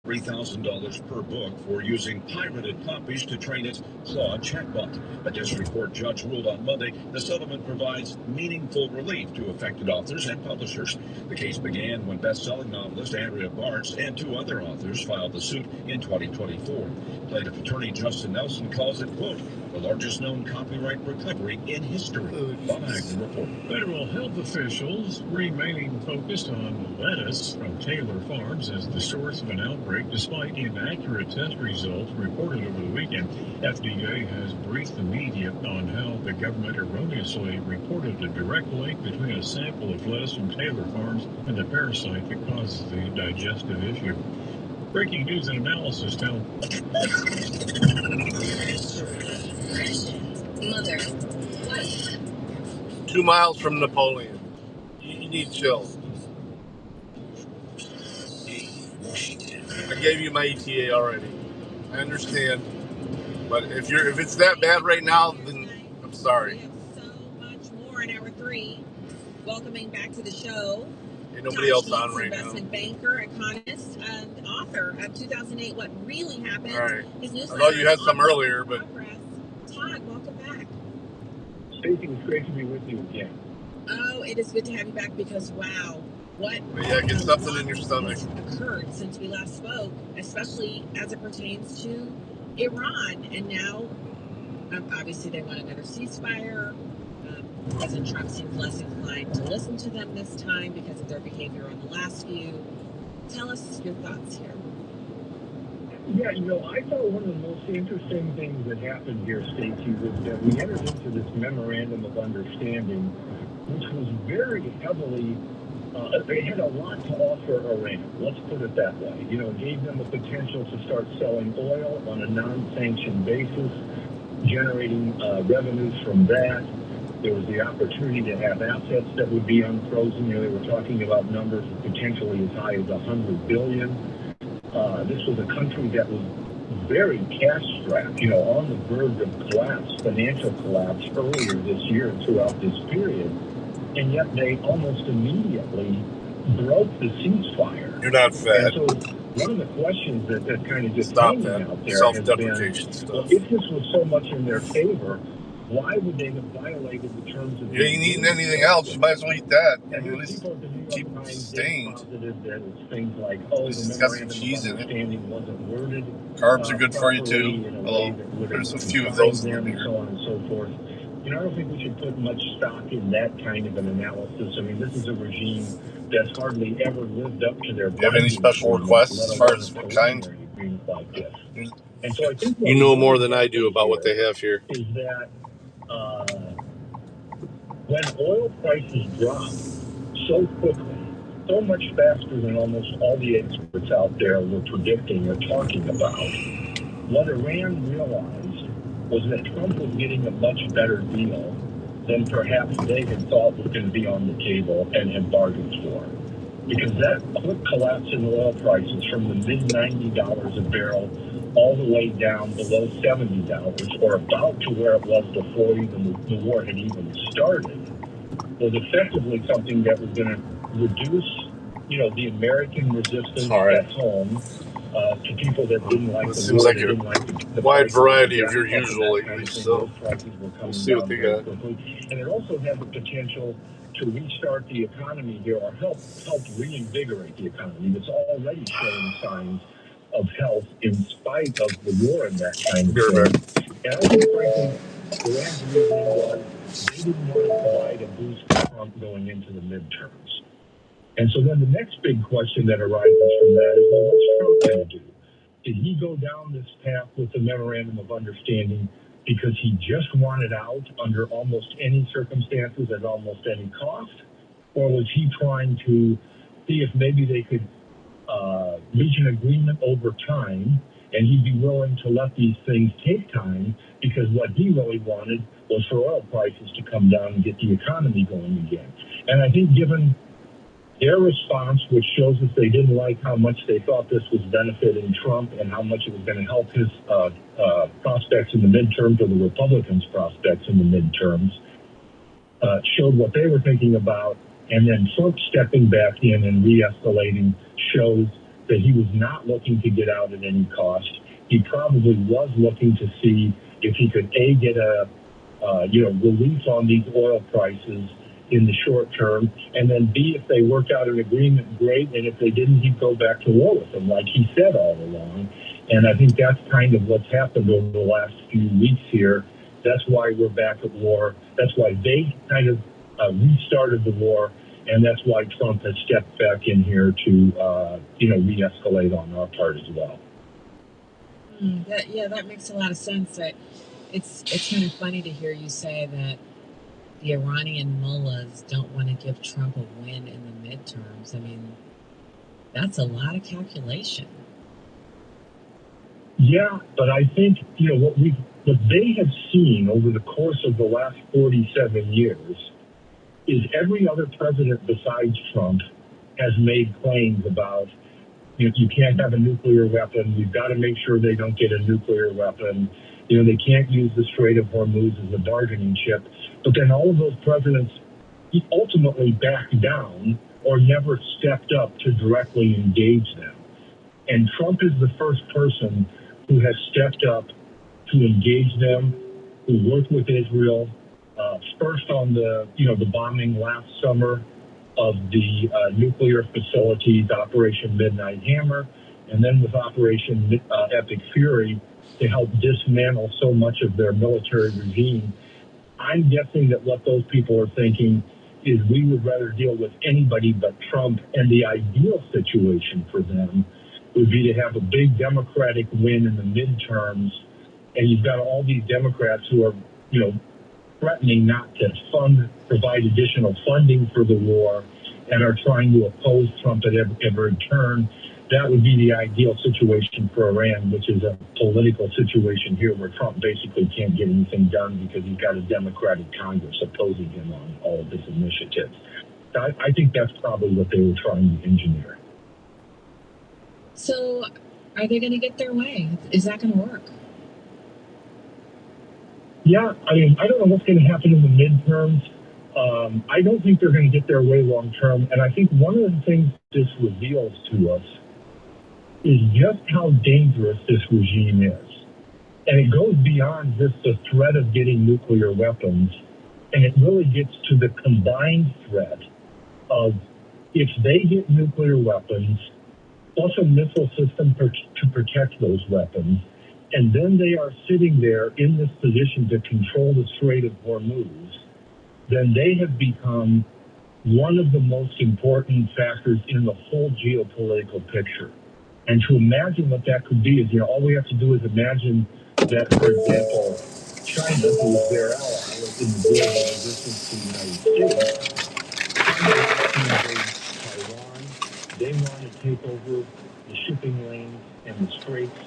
$3,000 per book for using pirated copies to train its Claude chatbot. A district court judge ruled on Monday the settlement provides meaningful relief to affected authors and publishers. The case began when best-selling novelist Andrea Bartz and 2 other authors filed the suit in 2024. Plaintiff attorney Justin Nelson calls it, quote, the largest known copyright recovery in history. Bob Agnew report. Federal health officials remaining focused on lettuce from Taylor Farms as the source of an outbreak despite inaccurate test results reported over the weekend. FDA has briefed the media on how the government erroneously reported a direct link between a sample of lettuce from Taylor Farms and the parasite that causes the digestive issue. Breaking news and analysis tell. Mother, wife. 2 miles from Napoleon. You need chill. I gave you my ETA already. I understand. But if it's that bad right now, then I'm sorry. We have so much more in hour 3. Welcoming back to the show. Ain't nobody else on right now. Investment banker, economist, and author of 2008, What Really Happened. All right. His I thought you had some earlier, but... Todd, welcome back. Stacey, it's great to be with you again. Oh, it is good to have you back because, wow, what get something in your stomach. Occurred since we last spoke, especially as it pertains to Iran. And now, obviously, they want another ceasefire. President Trump seems less inclined to listen to them this time because of their behavior on the last few. Tell us your thoughts here. Yeah, I thought one of the most interesting things that happened here, Stacey, was that we entered into this memorandum of understanding, which was very heavily, it had a lot to offer Iran. Let's put it that way. It gave them the potential to start selling oil on a non-sanctioned basis, generating revenues from that. There was the opportunity to have assets that would be unfrozen. They were talking about numbers potentially as high as $100 billion. This was a country that was very cash-strapped, on the verge of collapse, financial collapse earlier this year and throughout this period. And yet they almost immediately broke the ceasefire. You're not fed. And so one of the questions that kind of just Stop hanging that out there self-deprecation has been, stuff. well, if this was so much in their favor, why would they have violated the terms of You ain't eating anything else, you might as well eat that. I mean, at least keep sustained. sustained. That it's things like, oh, At least the it's got some memorandum cheese of in it. understanding wasn't worded Carbs are good for you properly too. in a way Although that would there's a have few of confined those in the them, beer. so on and so forth. You know, I don't think we should put much stock in that kind of an analysis. I mean, this is a regime that's hardly ever lived up to their. Do you have any special requests as far as what kind? Like this. And so I think you know more than I do about what they have here. Is that when oil prices drop so quickly, so much faster than almost all the experts out there were predicting or talking about, what Iran realized was that Trump was getting a much better deal than perhaps they had thought was going to be on the table and had bargained for. Because that quick collapse in oil prices from the mid-$90 a barrel all the way down below $70, or about to where it was before even the war had even started, was effectively something that was going to reduce, the American resistance at home to people that didn't like the war. Seems like a wide variety of your usual lately, so we'll see what they got. And it also had the potential to restart the economy here, or help reinvigorate the economy that's already showing signs of health in spite of the war and that kind of thing. And I think, frankly, Iran's reasoning was they didn't want to provide a boost to Trump going into the midterms. And so then the next big question that arises from that is, well, what's Trump going to do? Did he go down this path with the memorandum of understanding because he just wanted out under almost any circumstances at almost any cost? Or was he trying to see if maybe they could reach an agreement over time, and he'd be willing to let these things take time, because what he really wanted was for oil prices to come down and get the economy going again. And I think given their response, which shows us they didn't like how much they thought this was benefiting Trump and how much it was going to help his prospects in the midterms, or the Republicans' prospects in the midterms, showed what they were thinking about. And then Trump stepping back in and re-escalating shows that he was not looking to get out at any cost. He probably was looking to see if he could, A, get a relief on these oil prices in the short term, and then B, if they worked out an agreement, great, and if they didn't, he'd go back to war with them, like he said all along. And I think that's kind of what's happened over the last few weeks here. That's why we're back at war. That's why they kind of restarted the war, and that's why Trump has stepped back in here to, re-escalate on our part as well. That makes a lot of sense. It's kind of funny to hear you say that the Iranian mullahs don't want to give Trump a win in the midterms. I mean, that's a lot of calculation. Yeah, but I think, what they have seen over the course of the last 47 years is every other president besides Trump has made claims about, you can't have a nuclear weapon. You've got to make sure they don't get a nuclear weapon. They can't use the Strait of Hormuz as a bargaining chip. But then all of those presidents ultimately backed down or never stepped up to directly engage them. And Trump is the first person who has stepped up to engage them, who worked with Israel, first on the bombing last summer of the nuclear facilities, Operation Midnight Hammer, and then with Operation Epic Fury to help dismantle so much of their military regime. I'm guessing that what those people are thinking is we would rather deal with anybody but Trump, and the ideal situation for them would be to have a big Democratic win in the midterms, and you've got all these Democrats who are, threatening not to provide additional funding for the war, and are trying to oppose Trump at every turn. That would be the ideal situation for Iran, which is a political situation here where Trump basically can't get anything done because he's got a Democratic Congress opposing him on all of his initiatives. I think that's probably what they were trying to engineer. So are they going to get their way? Is that going to work? Yeah, I mean, I don't know what's going to happen in the midterms. I don't think they're going to get their way long term. And I think one of the things this reveals to us is just how dangerous this regime is. And it goes beyond just the threat of getting nuclear weapons, and it really gets to the combined threat of, if they get nuclear weapons, plus a missile system to protect those weapons, and then they are sitting there in this position to control the Strait of Hormuz, then they have become one of the most important factors in the whole geopolitical picture. And to imagine what that could be is, all we have to do is imagine that, for example, China, who is their ally in the global resistance to the United States, China wants to invade Taiwan. They want to take over the shipping lanes and the straits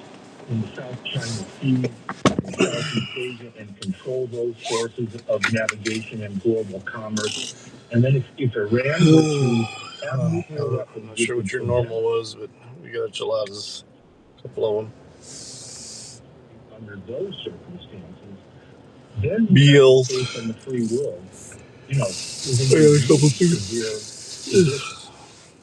in the South China Sea and Southeast Asia and control those sources of navigation and global commerce. And then if Iran were to have nuclear weapons, I'm not sure what your normal was, but we got enchiladas, a couple of them. Under those circumstances, then Meals. the States and the free world, is in I got a couple severe position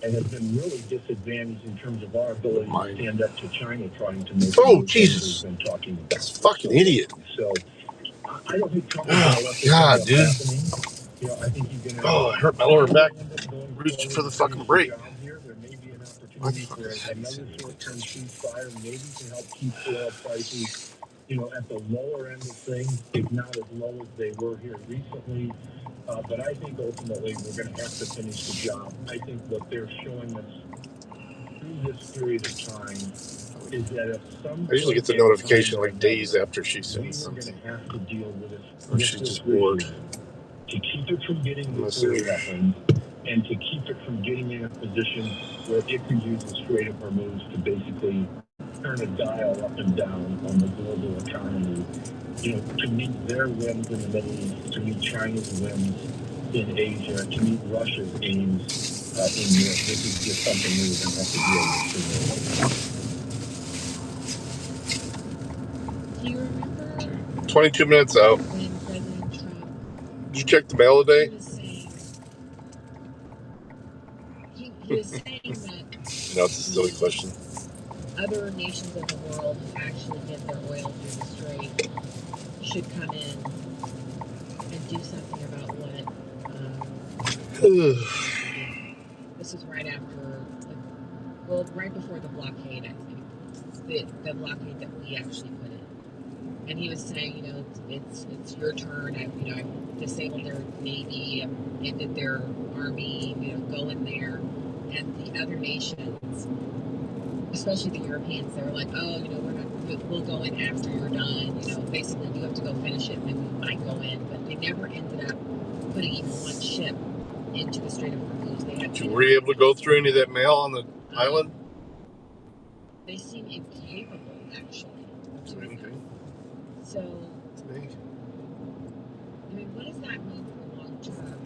and has been really disadvantaged in terms of our ability to stand up to China trying to make. Oh, Jesus! Been talking about. This fucking idiot. So I don't think Trump. Oh, God, dude. I think he's gonna. Oh, I hurt my lower back. Reaching for the fucking brake. There may be an opportunity for another short-term ceasefire, maybe to help keep oil prices, at the lower end of things, if not as low as they were here recently. But I think ultimately we're going to have to finish the job. I think what they're showing us through this period of time is that at some I usually get the notification like days after she sends something. something. We're going to have to deal with it. Or she's just bored. To keep it from getting nuclear weapons and to keep it from getting in a position where it can use the Strait of Hormuz to basically turn a dial up and down on the global economy, to meet their whims in the Middle East, to meet China's whims in Asia, to meet Russia's aims in Europe. This is just something we're going to have to deal with. Do you remember 22 minutes out. when President Trump, Did you check the mail today? he was saying that No, it's a silly question. other nations of the world who actually get their oil through the strait should come in and do something about what this was right after, right before the blockade, I think. The blockade that we actually put in. And he was saying, it's your turn. I've disabled their navy, I've ended their army, go in there. And the other nations, especially the Europeans, they were like, we'll go in after you're done. Basically you have to go finish it and then we might go in. But they never ended up putting even one ship into the Strait of Hormuz. Were you able to go through any of that mail on the island? They seem incapable, actually, of doing anything. So, what does that mean for the long term?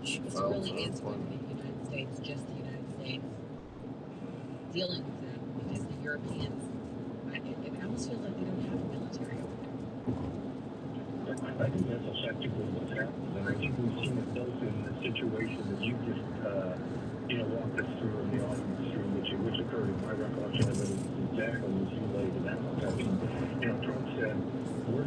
It's really is going to be the United States, just the United States, dealing with them, because the Europeans, it almost feels like they don't have a military over there. I think that's effectively what's happened, and I think we've seen it both in the situation that you just, walked us through and the audience through, which occurred in my recollection of it exactly as you laid it out. I mean, Trump said, we're